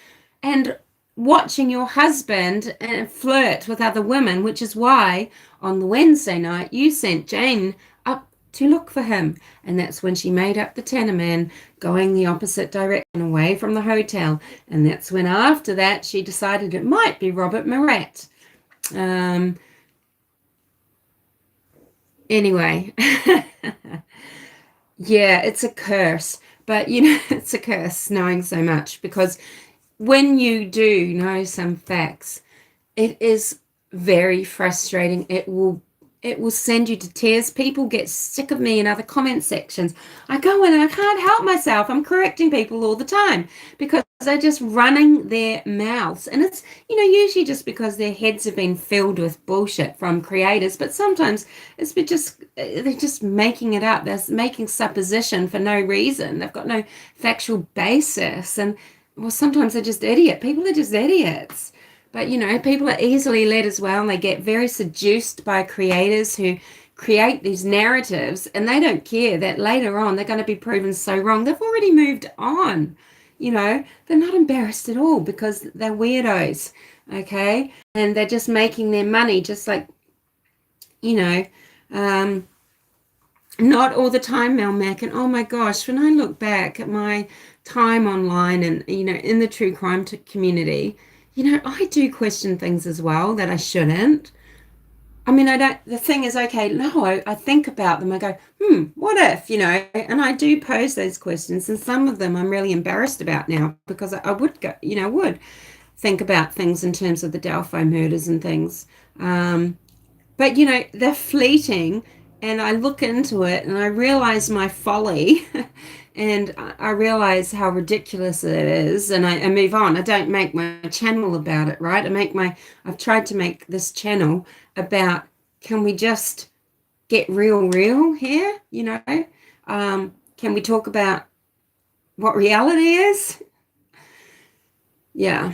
and watching your husband flirt with other women, which is why on the Wednesday night you sent Jane up to look for him. And that's when she made up the Tannerman, going the opposite direction away from the hotel. And that's when after that she decided it might be Robert Murat. Anyway, yeah, it's a curse. But, it's a curse knowing so much, because when you do know some facts, it is very frustrating. It will it will send you to tears. People get sick of me in other comment sections. I go in and I can't help myself. I'm correcting people all the time because they're just running their mouths. And it's, usually just because their heads have been filled with bullshit from creators. But sometimes they're just making it up. They're making supposition for no reason. They've got no factual basis. And well, sometimes they're just idiots. People are just idiots. But, people are easily led as well, and they get very seduced by creators who create these narratives, and they don't care that later on they're going to be proven so wrong. They've already moved on. They're not embarrassed at all because they're weirdos, okay? And they're just making their money just like, not all the time, Mel Mac. And oh my gosh, when I look back at my time online and, in the true crime community, I do question things as well that I shouldn't. I mean, the thing is, okay, no, I think about them. I go, what if, and I do pose those questions. And some of them I'm really embarrassed about now because I would go, would think about things in terms of the Delphi murders and things. But, they're fleeting, and I look into it and I realize my folly and I realize how ridiculous it is, and I move on. I don't make my channel about it, right? I've tried to make this channel about, can we just get real here? Can we talk about what reality is? Yeah.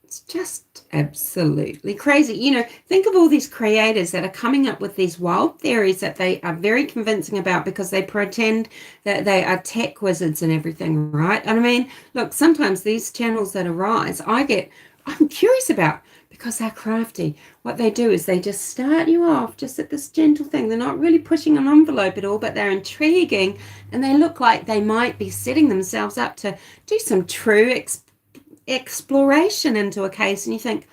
It's just absolutely crazy. Think of all these creators that are coming up with these wild theories that they are very convincing about because they pretend that they are tech wizards and everything, right? And I mean, look, sometimes these channels that arise, I'm curious about because they're crafty. What they do is they just start you off just at this gentle thing. They're not really pushing an envelope at all, but they're intriguing, and they look like they might be setting themselves up to do some true exploration into a case, and you think,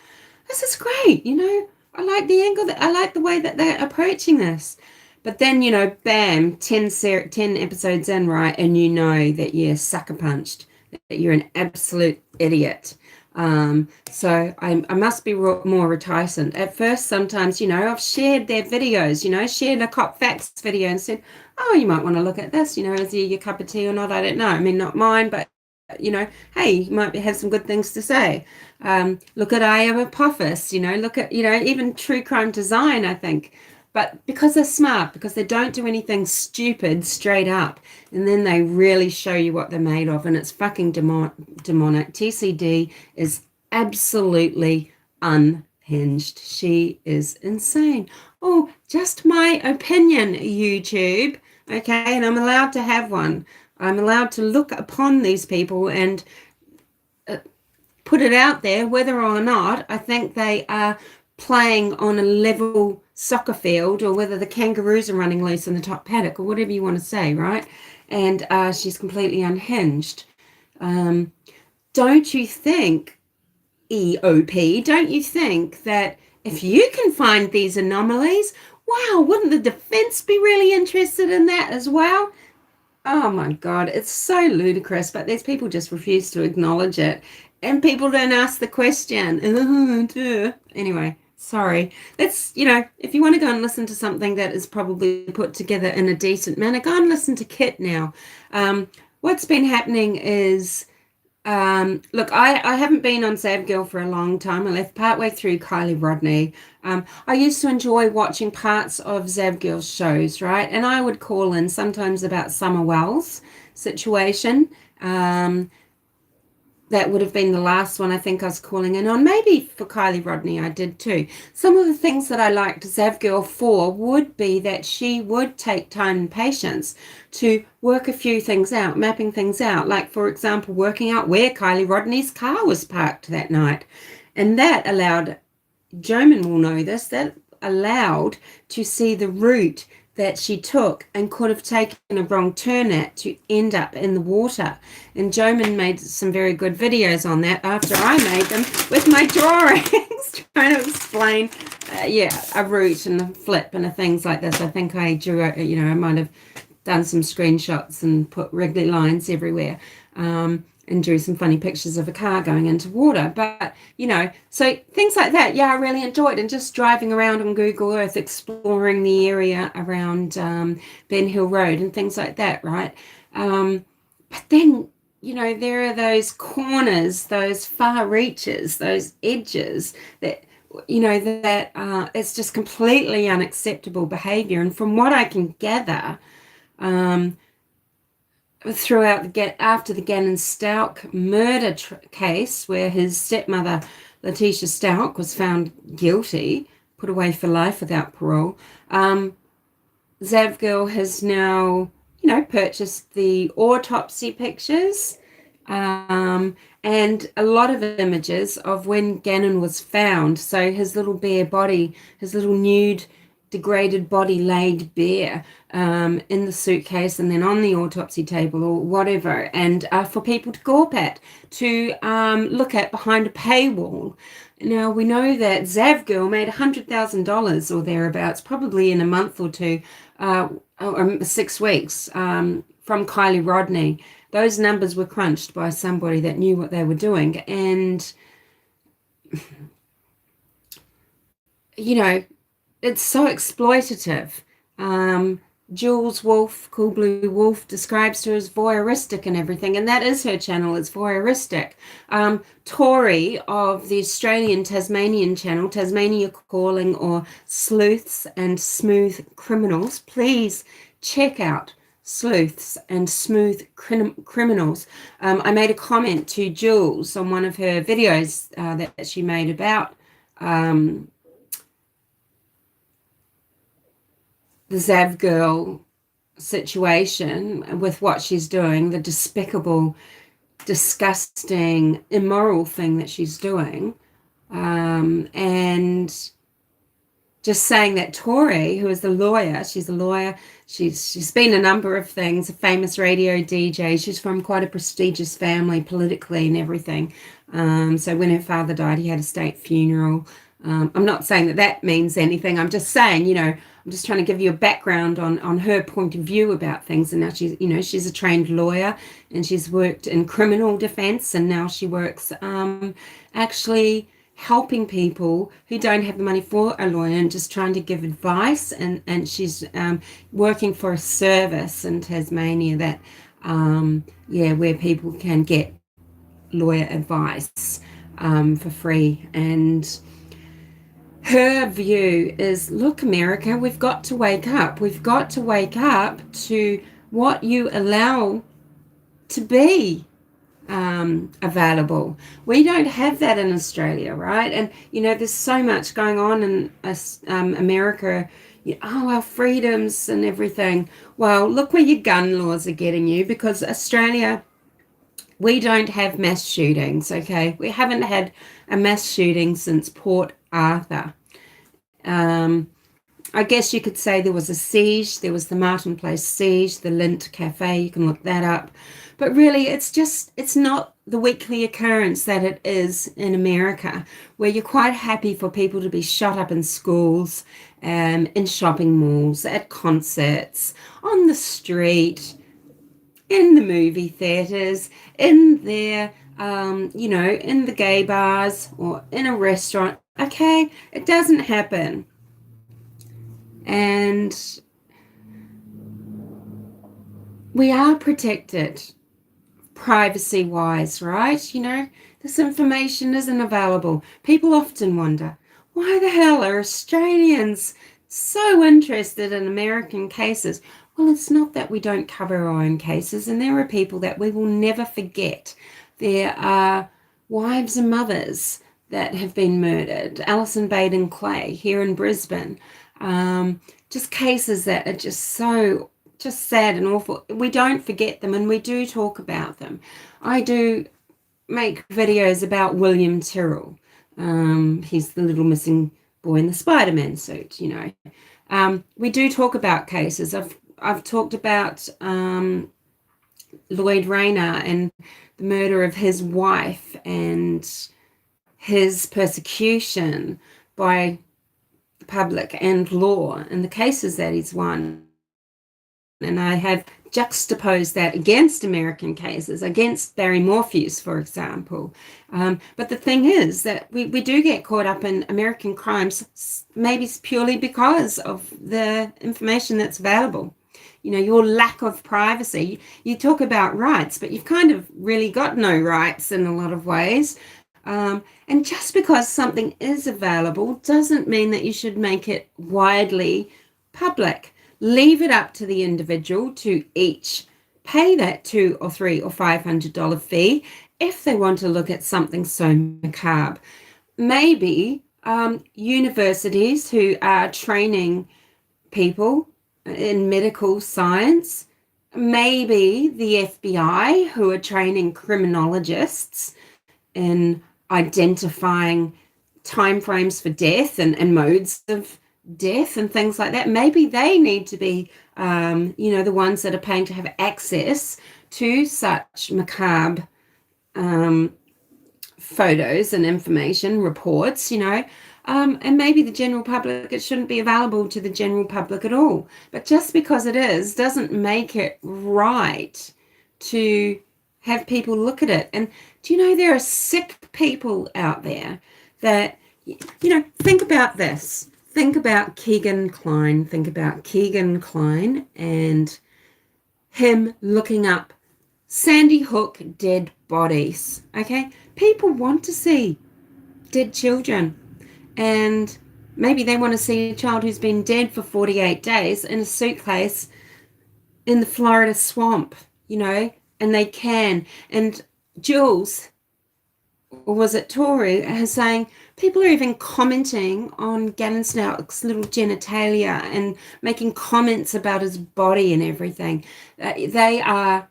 this is great, I like the angle, I like the way that they're approaching this. But then, bam, 10 episodes in, right, and that you're sucker punched, that you're an absolute idiot. So I must be more reticent. At first, sometimes, I've shared their videos, shared a Cop Facts video and said, oh, you might want to look at this, is it your cup of tea or not? I don't know. I mean, not mine, but hey, you might have some good things to say. Look at I Am Apophis, look at, even True Crime Design, I think. But because they're smart, because they don't do anything stupid straight up, and then they really show you what they're made of, and it's fucking demonic. TCD is absolutely unhinged. She is insane. Oh, just my opinion, YouTube. Okay, and I'm allowed to have one. I'm allowed to look upon these people and put it out there, whether or not I think they are playing on a level soccer field, or whether the kangaroos are running loose in the top paddock, or whatever you want to say, right? And she's completely unhinged. Don't you think, EOP, don't you think that if you can find these anomalies, wow, wouldn't the defense be really interested in that as well? Oh my God, it's so ludicrous, but these people just refuse to acknowledge it. And people don't ask the question. Anyway, sorry. Let's, if you want to go and listen to something that is probably put together in a decent manner, go and listen to Kit now. What's been happening is, look, I haven't been on Savgirl for a long time. I left partway through Kylie Rodney. I used to enjoy watching parts of Zavgirl's shows, right? And I would call in sometimes about Summer Wells' situation. That would have been the last one I think I was calling in on. Maybe for Kylie Rodney I did too. Some of the things that I liked Zavgirl for would be that she would take time and patience to work a few things out, mapping things out. Like, for example, working out where Kylie Rodney's car was parked that night. And that allowed, Joman will know this, that allowed to see the route that she took and could have taken a wrong turn at to end up in the water. And Joman made some very good videos on that after I made them with my drawings, trying to explain, a route and a flip and things like this. I think I drew, I might have done some screenshots and put wriggly lines everywhere. and drew some funny pictures of a car going into water. But, so things like that, yeah, I really enjoyed. And just driving around on Google Earth, exploring the area around Ben Hill Road and things like that, right? But then, there are those corners, those far reaches, those edges that, that it's just completely unacceptable behavior. And from what I can gather, throughout after the Gannon Stauch murder case, where his stepmother Letitia Stauch was found guilty, put away for life without parole, Zavgirl has now, purchased the autopsy pictures and a lot of images of when Gannon was found. So his little bare body, his little nude, degraded body laid bare in the suitcase and then on the autopsy table or whatever, and for people to gawp at, to look at behind a paywall. Now, we know that Zavgirl made $100,000 or thereabouts, probably in a month or two, or 6 weeks, from Kylie Rodney. Those numbers were crunched by somebody that knew what they were doing. And, it's so exploitative. Jules Wolfe, Cool Blue Wolf, describes her as voyeuristic and everything, and that is her channel. It's voyeuristic. Tori of the Australian Tasmanian channel, Tasmania Calling, or Sleuths and Smooth Criminals. Please check out Sleuths and Smooth Criminals. I made a comment to Jules on one of her videos that she made about the Zavgirl situation with what she's doing, the despicable, disgusting, immoral thing that she's doing, and just saying that Tori, who is the lawyer, she's a lawyer, she's been a number of things, a famous radio DJ, she's from quite a prestigious family politically and everything. So when her father died, he had a state funeral. I'm not saying that means anything. I'm just saying, I'm just trying to give you a background on her point of view about things. And now she's a trained lawyer, and she's worked in criminal defense, and now she works actually helping people who don't have the money for a lawyer and just trying to give advice. And she's working for a service in Tasmania that, where people can get lawyer advice for free. And her view is, look, America, we've got to wake up. We've got to wake up to what you allow to be available. We don't have that in Australia, right? And, there's so much going on in America. Our freedoms and everything. Well, look where your gun laws are getting you, because Australia, we don't have mass shootings, okay? We haven't had a mass shooting since Port Arthur. I guess you could say there was a siege. There was the Martin Place siege, the Lint Cafe. You can look that up. But really, it's not the weekly occurrence that it is in America, where you're quite happy for people to be shot up in schools, in shopping malls, at concerts, on the street, in the movie theaters, in their, in the gay bars or in a restaurant. Okay, it doesn't happen. And we are protected privacy-wise, right? This information isn't available. People often wonder, why the hell are Australians so interested in American cases? Well, it's not that we don't cover our own cases, and there are people that we will never forget. There are wives and mothers that have been murdered. Alison Baden Clay here in Brisbane. Just cases that are just so sad and awful. We don't forget them, and we do talk about them. I do make videos about William Tyrrell. He's the little missing boy in the Spider-Man suit, We do talk about cases. I've talked about Lloyd Rayner and the murder of his wife and his persecution by the public and law and the cases that he's won. And I have juxtaposed that against American cases, against Barry Morpheus, for example. But the thing is that we do get caught up in American crimes, maybe purely because of the information that's available. You know, your lack of privacy. You talk about rights, but you've kind of really got no rights in a lot of ways. And just because something is available doesn't mean that you should make it widely public. Leave it up to the individual to each pay that $200 or $300 or $500 fee if they want to look at something so macabre. Maybe universities who are training people in medical science, maybe the FBI who are training criminologists in identifying timeframes for death and modes of death and things like that. Maybe they need to be, the ones that are paying to have access to such macabre photos and information reports, and maybe the general public, it shouldn't be available to the general public at all. But just because it is doesn't make it right to have people look at it. And do you know there are sick people out there that, think about this. Think about Keegan Kline. Think about Keegan Kline and him looking up Sandy Hook dead bodies. Okay? People want to see dead children. And maybe they want to see a child who's been dead for 48 days in a suitcase in the Florida swamp, and they can. And Jules, or was it Toru, is saying people are even commenting on Gavin Snout's little genitalia and making comments about his body and everything. They are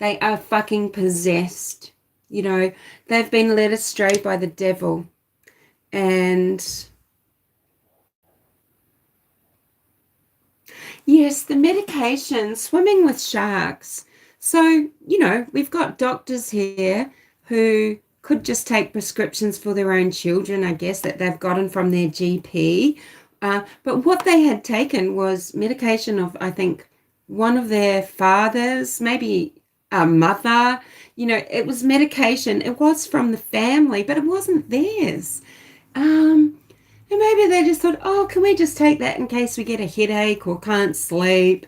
fucking possessed. They've been led astray by the devil. And yes, the medication, swimming with sharks. So, we've got doctors here who could just take prescriptions for their own children, I guess, that they've gotten from their GP. But what they had taken was medication of, I think, one of their fathers, maybe a mother. It was medication. It was from the family, but it wasn't theirs. And maybe they just thought, oh, can we just take that in case we get a headache or can't sleep?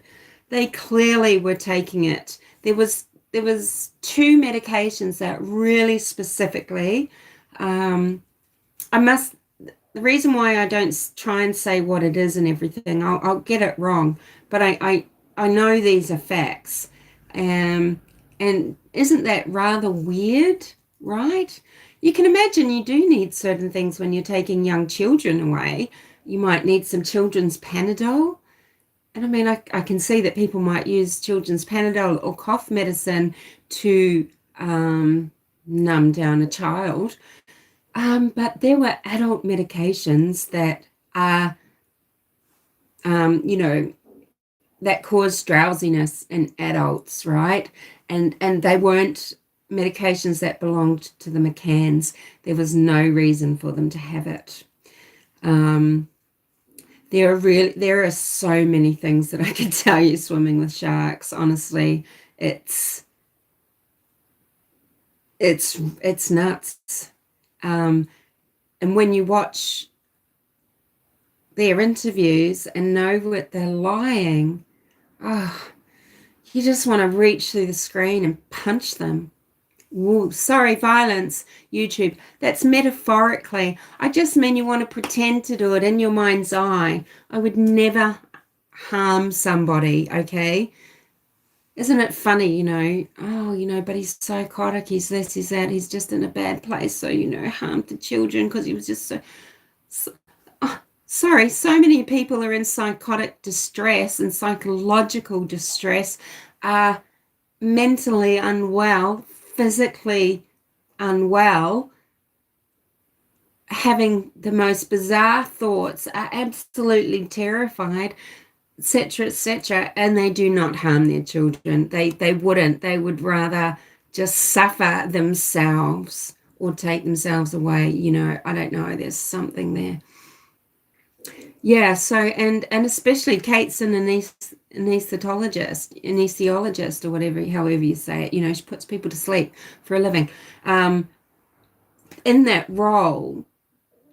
They clearly were taking it. There was 2 medications that really specifically, the reason why I don't try and say what it is and everything, I'll get it wrong, but I know these are facts. And isn't that rather weird, right? You can imagine you do need certain things when you're taking young children away. You might need some children's Panadol. And I mean, I can see that people might use children's Panadol or cough medicine to numb down a child. But there were adult medications that are, that cause drowsiness in adults, right? And they weren't medications that belonged to the McCanns. There was no reason for them to have it. There are so many things that I could tell you swimming with sharks. Honestly, it's nuts. And when you watch their interviews and know what they're lying, you just want to reach through the screen and punch them. Ooh, sorry, violence, YouTube. That's metaphorically. I just mean you want to pretend to do it in your mind's eye. I would never harm somebody, okay? Isn't it funny, but he's psychotic, he's this, he's that, he's just in a bad place, so, harmed the children because he was just sorry, so many people are in psychotic distress and psychological distress, are mentally unwell, physically unwell, having the most bizarre thoughts, are absolutely terrified, etc., and they do not harm their children. They wouldn't. They would rather just suffer themselves or take themselves away. I don't know. There's something there. Yeah. So and especially Kate's in anesthesiologist or whatever, however you say it. She puts people to sleep for a living. In that role,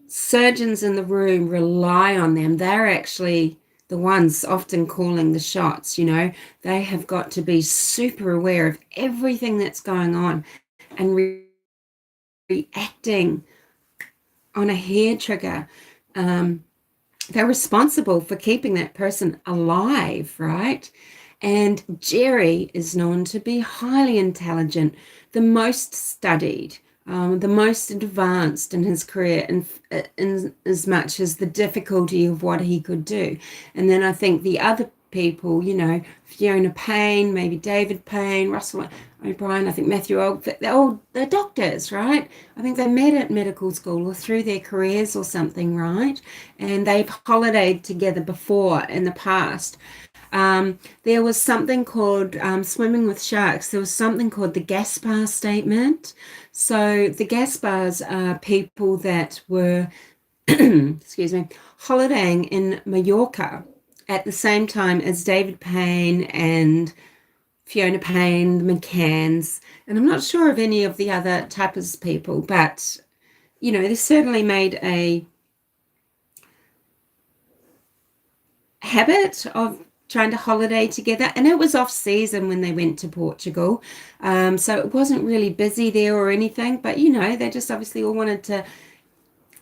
surgeons in the room rely on them. They're actually the ones often calling the shots. They have got to be super aware of everything that's going on and reacting on a hair trigger. They're responsible for keeping that person alive, right? And Gerry is known to be highly intelligent, the most studied, the most advanced in his career, in as much as the difficulty of what he could do. And then I think the other people, Fiona Payne, maybe David Payne, Russell O'Brien, I think Matthew Old, they're doctors, right? I think they met at medical school or through their careers or something, right? And they've holidayed together before in the past. There was something called swimming with sharks. There was something called the Gaspar statement. So the Gaspars are people that were, excuse me, holidaying in Mallorca at the same time as David Payne and Fiona Payne, the McCanns, and I'm not sure of any of the other Tapas people, but they certainly made a habit of trying to holiday together, and it was off season when they went to Portugal, so it wasn't really busy there or anything, but they just obviously all wanted to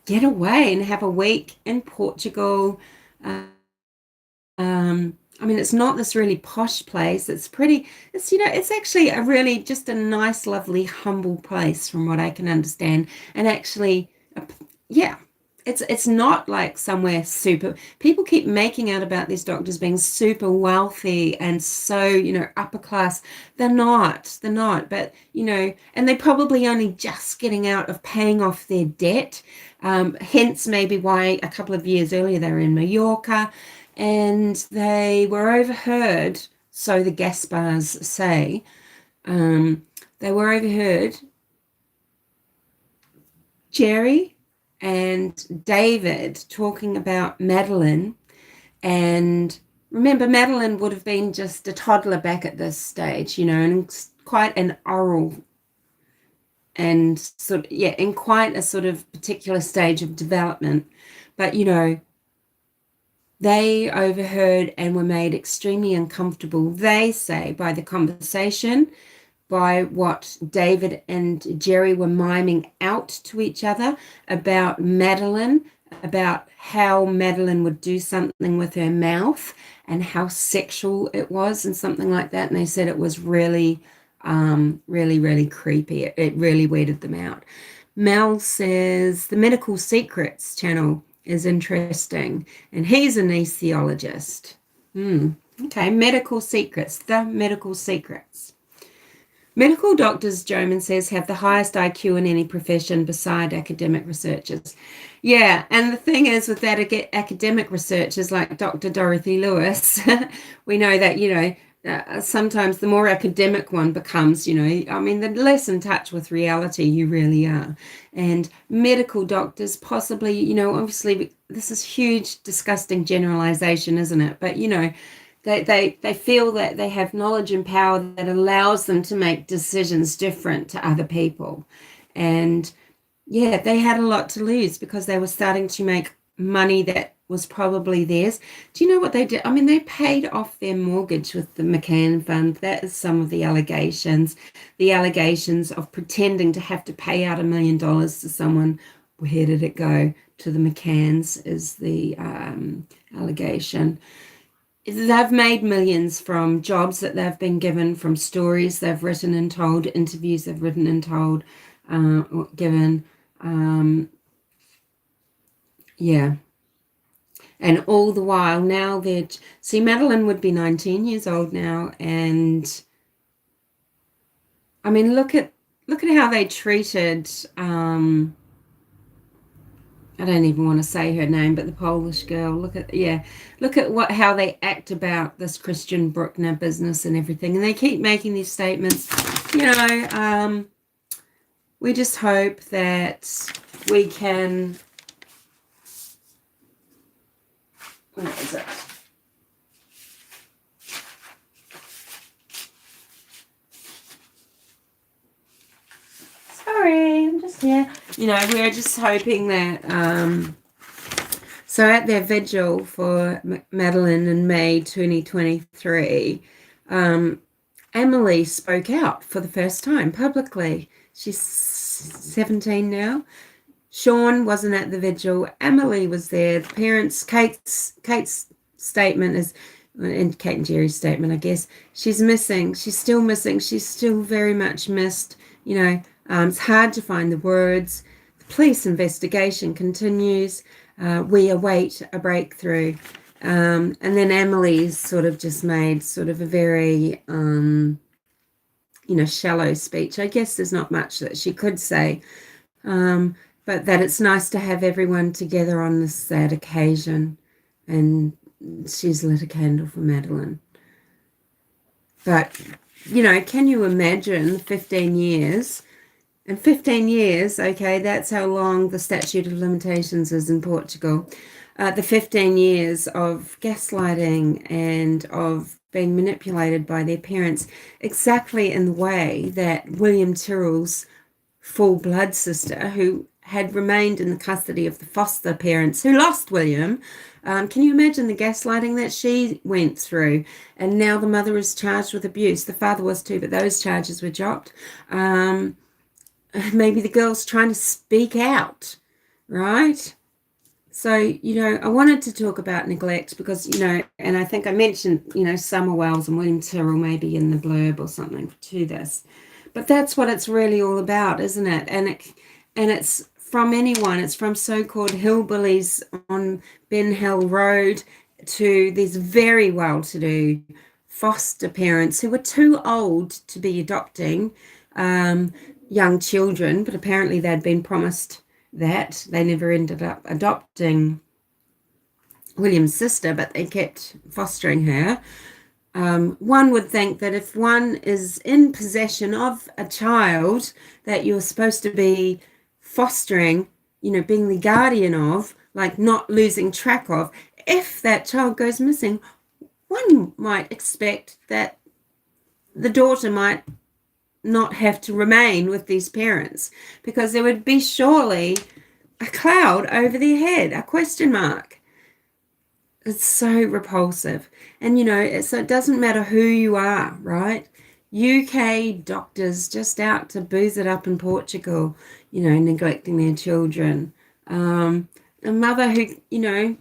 get away and have a week in Portugal. It's not this really posh place. It's actually a really just a nice, lovely, humble place from what I can understand. And actually, yeah, it's not like somewhere super. People keep making out about these doctors being super wealthy and so, upper class. They're not, but, and they're probably only just getting out of paying off their debt. Hence maybe why a couple of years earlier they were in Mallorca. And they were overheard, so the Gaspars say, they were overheard Gerry and David talking about Madeleine. And remember, Madeleine would have been just a toddler back at this stage, and quite an oral and in quite a sort of particular stage of development. But, they overheard and were made extremely uncomfortable, they say, by the conversation, by what David and Gerry were miming out to each other about Madeleine, about how Madeleine would do something with her mouth and how sexual it was and something like that. And they said it was really, really, really creepy. It really weirded them out. Mel says the Medical Secrets channel is interesting, and he's an anesthesiologist. Okay, Medical Secrets, the Medical Secrets. Medical doctors, Joman says, have the highest IQ in any profession beside academic researchers. Yeah, and the thing is with that academic researchers like Dr. Dorothy Lewis, we know that, sometimes the more academic one becomes, the less in touch with reality you really are. And medical doctors possibly, obviously this is huge, disgusting generalization, isn't it? But, they feel that they have knowledge and power that allows them to make decisions different to other people. And yeah, they had a lot to lose because they were starting to make money that was probably theirs. Do you know what they did? They paid off their mortgage with the McCann Fund. That is some of the allegations. The allegations of pretending to have to pay out $1 million to someone. Where did it go? To the McCanns is the allegation. They've made millions from jobs that they've been given, from stories they've written and told, interviews they've written and told, given. Yeah. And all the while now Madeleine would be 19 years old now. And look at how they treated, I don't even want to say her name, but the Polish girl. Look at how they act about this Christian Bruckner business and everything. And they keep making these statements, we just hope that we can, what is it? we're just hoping that, so at their vigil for Madeleine in May 2023, Amelie spoke out for the first time publicly. She's 17 now. Sean wasn't at the vigil. Amelie was there. The parents, Kate's statement is, and Kate and Gerry's statement, I guess, she's missing. She's still missing. She's still very much missed. It's hard to find the words. The police investigation continues. We await a breakthrough. And then Amelie's sort of just made sort of a very, shallow speech. I guess there's not much that she could say, but that it's nice to have everyone together on this sad occasion. And she's lit a candle for Madeleine. But, can you imagine 15 years? And 15 years, okay, that's how long the statute of limitations is in Portugal. The 15 years of gaslighting and of being manipulated by their parents exactly in the way that William Tyrrell's full blood sister, who had remained in the custody of the foster parents who lost William, can you imagine the gaslighting that she went through? And now the mother is charged with abuse. The father was too, but those charges were dropped. Maybe the girl's trying to speak out, right? So, I wanted to talk about neglect because, and I think I mentioned, Summer Wells and William Tyrrell maybe in the blurb or something to this. But that's what it's really all about, isn't it? And it's from anyone. It's from so-called hillbillies on Ben Hill Road to these very well-to-do foster parents who were too old to be adopting young children, but apparently they'd been promised that. They never ended up adopting William's sister, but they kept fostering her. One would think that if one is in possession of a child that you're supposed to be fostering, being the guardian of, like not losing track of, if that child goes missing, one might expect that the daughter might not have to remain with these parents because there would be surely a cloud over their head, a question mark. It's so repulsive. And, so it doesn't matter who you are, right? UK doctors just out to booze it up in Portugal, neglecting their children. A mother who,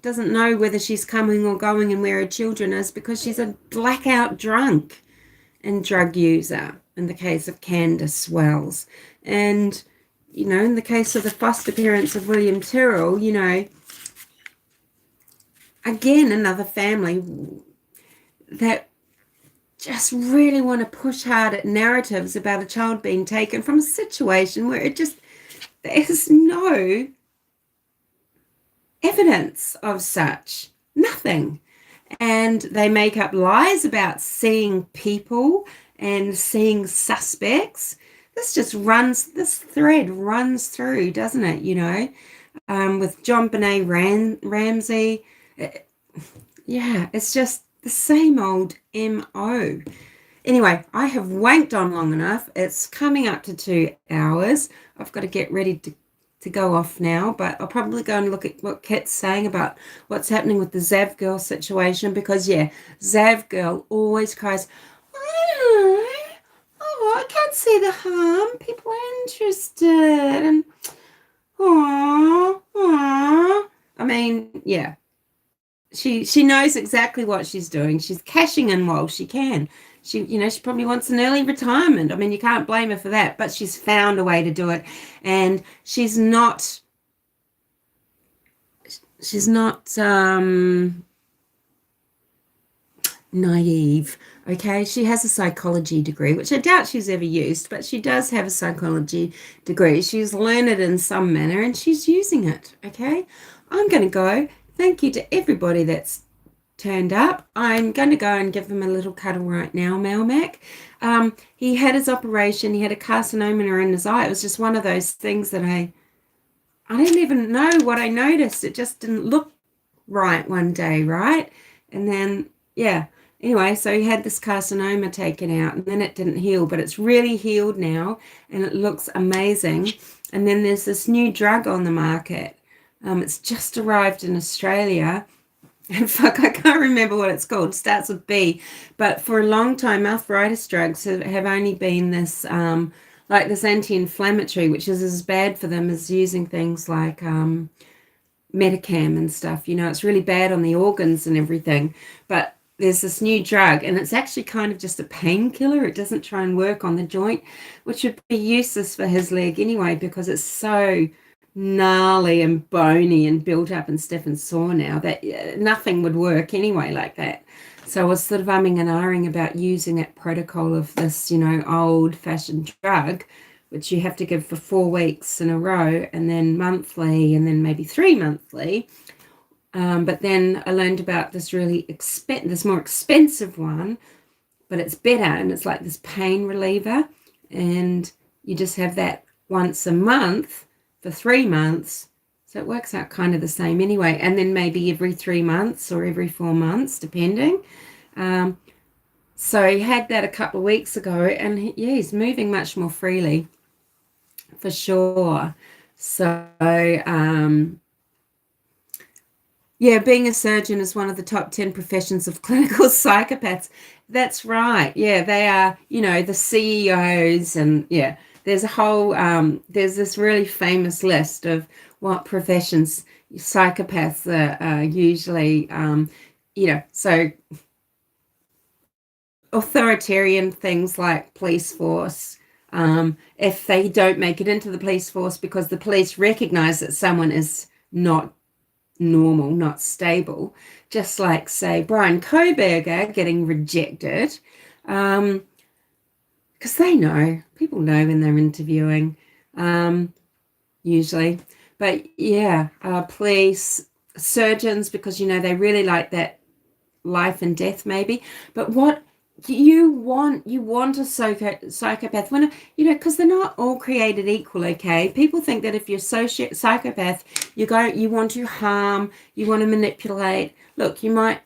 doesn't know whether she's coming or going and where her children is because she's a blackout drunk and drug user in the case of Candace Wells. And, in the case of the foster parents of William Tyrrell, again, another family that just really want to push hard at narratives about a child being taken from a situation where there's no evidence of such, nothing. And they make up lies about seeing people and seeing suspects. This thread runs through, doesn't it, with JonBenet Ramsey. It's just the same old MO. Anyway, I have wanked on long enough. It's coming up to 2 hours. I've got to get ready to go off now, but I'll probably go and look at what Kit's saying about what's happening with the Zav girl situation because, Zav girl always cries, I can't see the harm. People are interested. And, I mean, She knows exactly what she's doing. She's cashing in while she can. She probably wants an early retirement. I mean, you can't blame her for that, but she's found a way to do it. And she's not naive, okay? She has a psychology degree, which I doubt she's ever used, but she does have a psychology degree. She's learned it in some manner, and she's using it, okay? I'm going to go. Thank you to everybody that's turned up. I'm going to go and give him a little cuddle right now, Melmac. He had his operation. He had a carcinoma in his eye. It was just one of those things that I didn't even know what I noticed. It just didn't look right one day, right? And then, anyway, so he had this carcinoma taken out and then it didn't heal, but it's really healed now and it looks amazing. And then there's this new drug on the market. It's just arrived in Australia. And fuck, I can't remember what it's called. It starts with B. But for a long time, arthritis drugs have only been this, like this anti-inflammatory, which is as bad for them as using things like Medicam and stuff. It's really bad on the organs and everything. But there's this new drug, and it's actually kind of just a painkiller. It doesn't try and work on the joint, which would be useless for his leg anyway, because it's so gnarly and bony and built up and stiff and sore now that nothing would work anyway like that. So I was sort of umming and ahhing about using that protocol of this, old-fashioned drug, which you have to give for 4 weeks in a row, and then monthly, and then maybe 3 monthly. But then I learned about this this more expensive one, but it's better, and it's like this pain reliever, and you just have that once a month for 3 months. So it works out kind of the same anyway. And then maybe every 3 months or every 4 months, depending. So he had that a couple of weeks ago, and he's moving much more freely, for sure. So, being a surgeon is one of the top 10 professions of clinical psychopaths. That's right. Yeah, they are, the CEOs, and there's a whole, there's this really famous list of what professions psychopaths are usually, so authoritarian things like police force. If they don't make it into the police force because the police recognize that someone is not normal, not stable, just like, say, Brian Koberger getting rejected, because people know when they're interviewing, usually. But police, surgeons, because they really like that life and death maybe. But what you want a psychopath, when because they're not all created equal. Okay, people think that if you're psychopath, you want to harm, you want to manipulate. Look, you might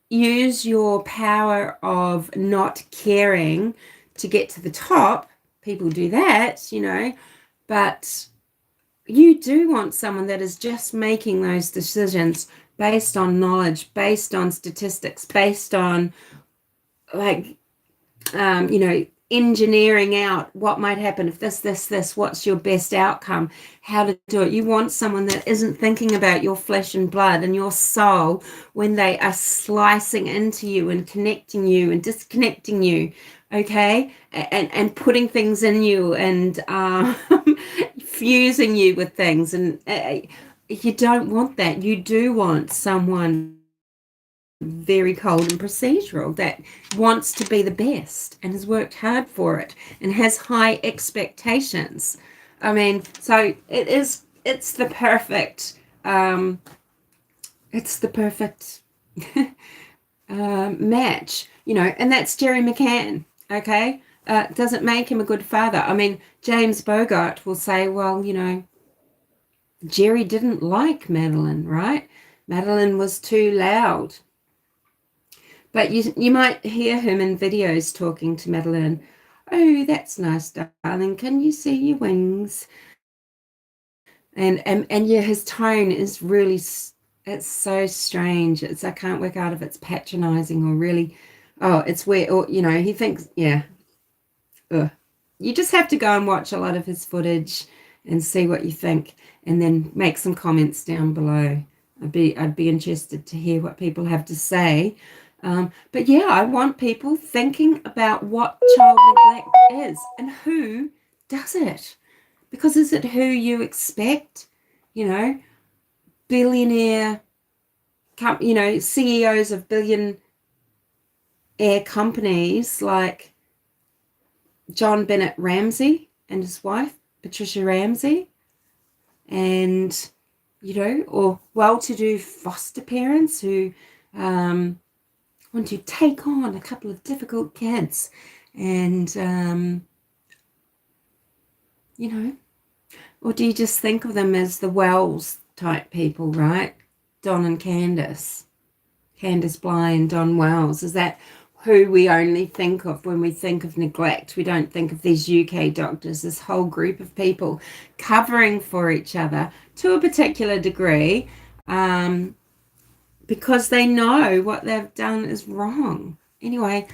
use your power of not caring to get to the top. People do that, but you do want someone that is just making those decisions based on knowledge, based on statistics, based on engineering out what might happen if this, what's your best outcome, how to do it. You want someone that isn't thinking about your flesh and blood and your soul when they are slicing into you and connecting you and disconnecting you, okay, and putting things in you and fusing you with things. And you don't want that. You do want someone very cold and procedural that wants to be the best and has worked hard for it and has high expectations. I mean, so it's the perfect match, and that's Gerry McCann. Okay, doesn't make him a good father. I mean, James Bogart will say, well, Gerry didn't like Madeleine, right? Madeleine was too loud. But you might hear him in videos talking to Madeleine. Oh, that's nice, darling. Can you see your wings? And his tone is really, it's so strange. I can't work out if it's patronizing or really, it's weird. Or, he thinks, Ugh. You just have to go and watch a lot of his footage and see what you think, and then make some comments down below. I'd be interested to hear what people have to say. But I want people thinking about what child neglect is and who does it. Because is it who you expect? Billionaire, CEOs of billionaire companies like John Bennett Ramsey and his wife, Patricia Ramsey, and, or well-to-do foster parents who want to take on a couple of difficult kids and, or do you just think of them as the Wells type people, right? Don and Candus Bly and Don Wells. Is that who we only think of when we think of neglect. We don't think of these UK doctors, this whole group of people covering for each other to a particular degree, because they know what they've done is wrong. Anyway,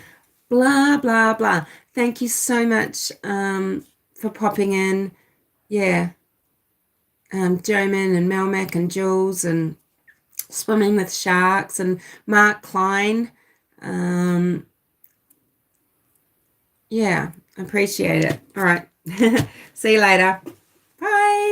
blah, blah, blah. Thank you so much for popping in. Yeah. Joman and Melmac and Jules and Swimming with Sharks and Mark Klein. Yeah, appreciate it. All right. See you later. Bye.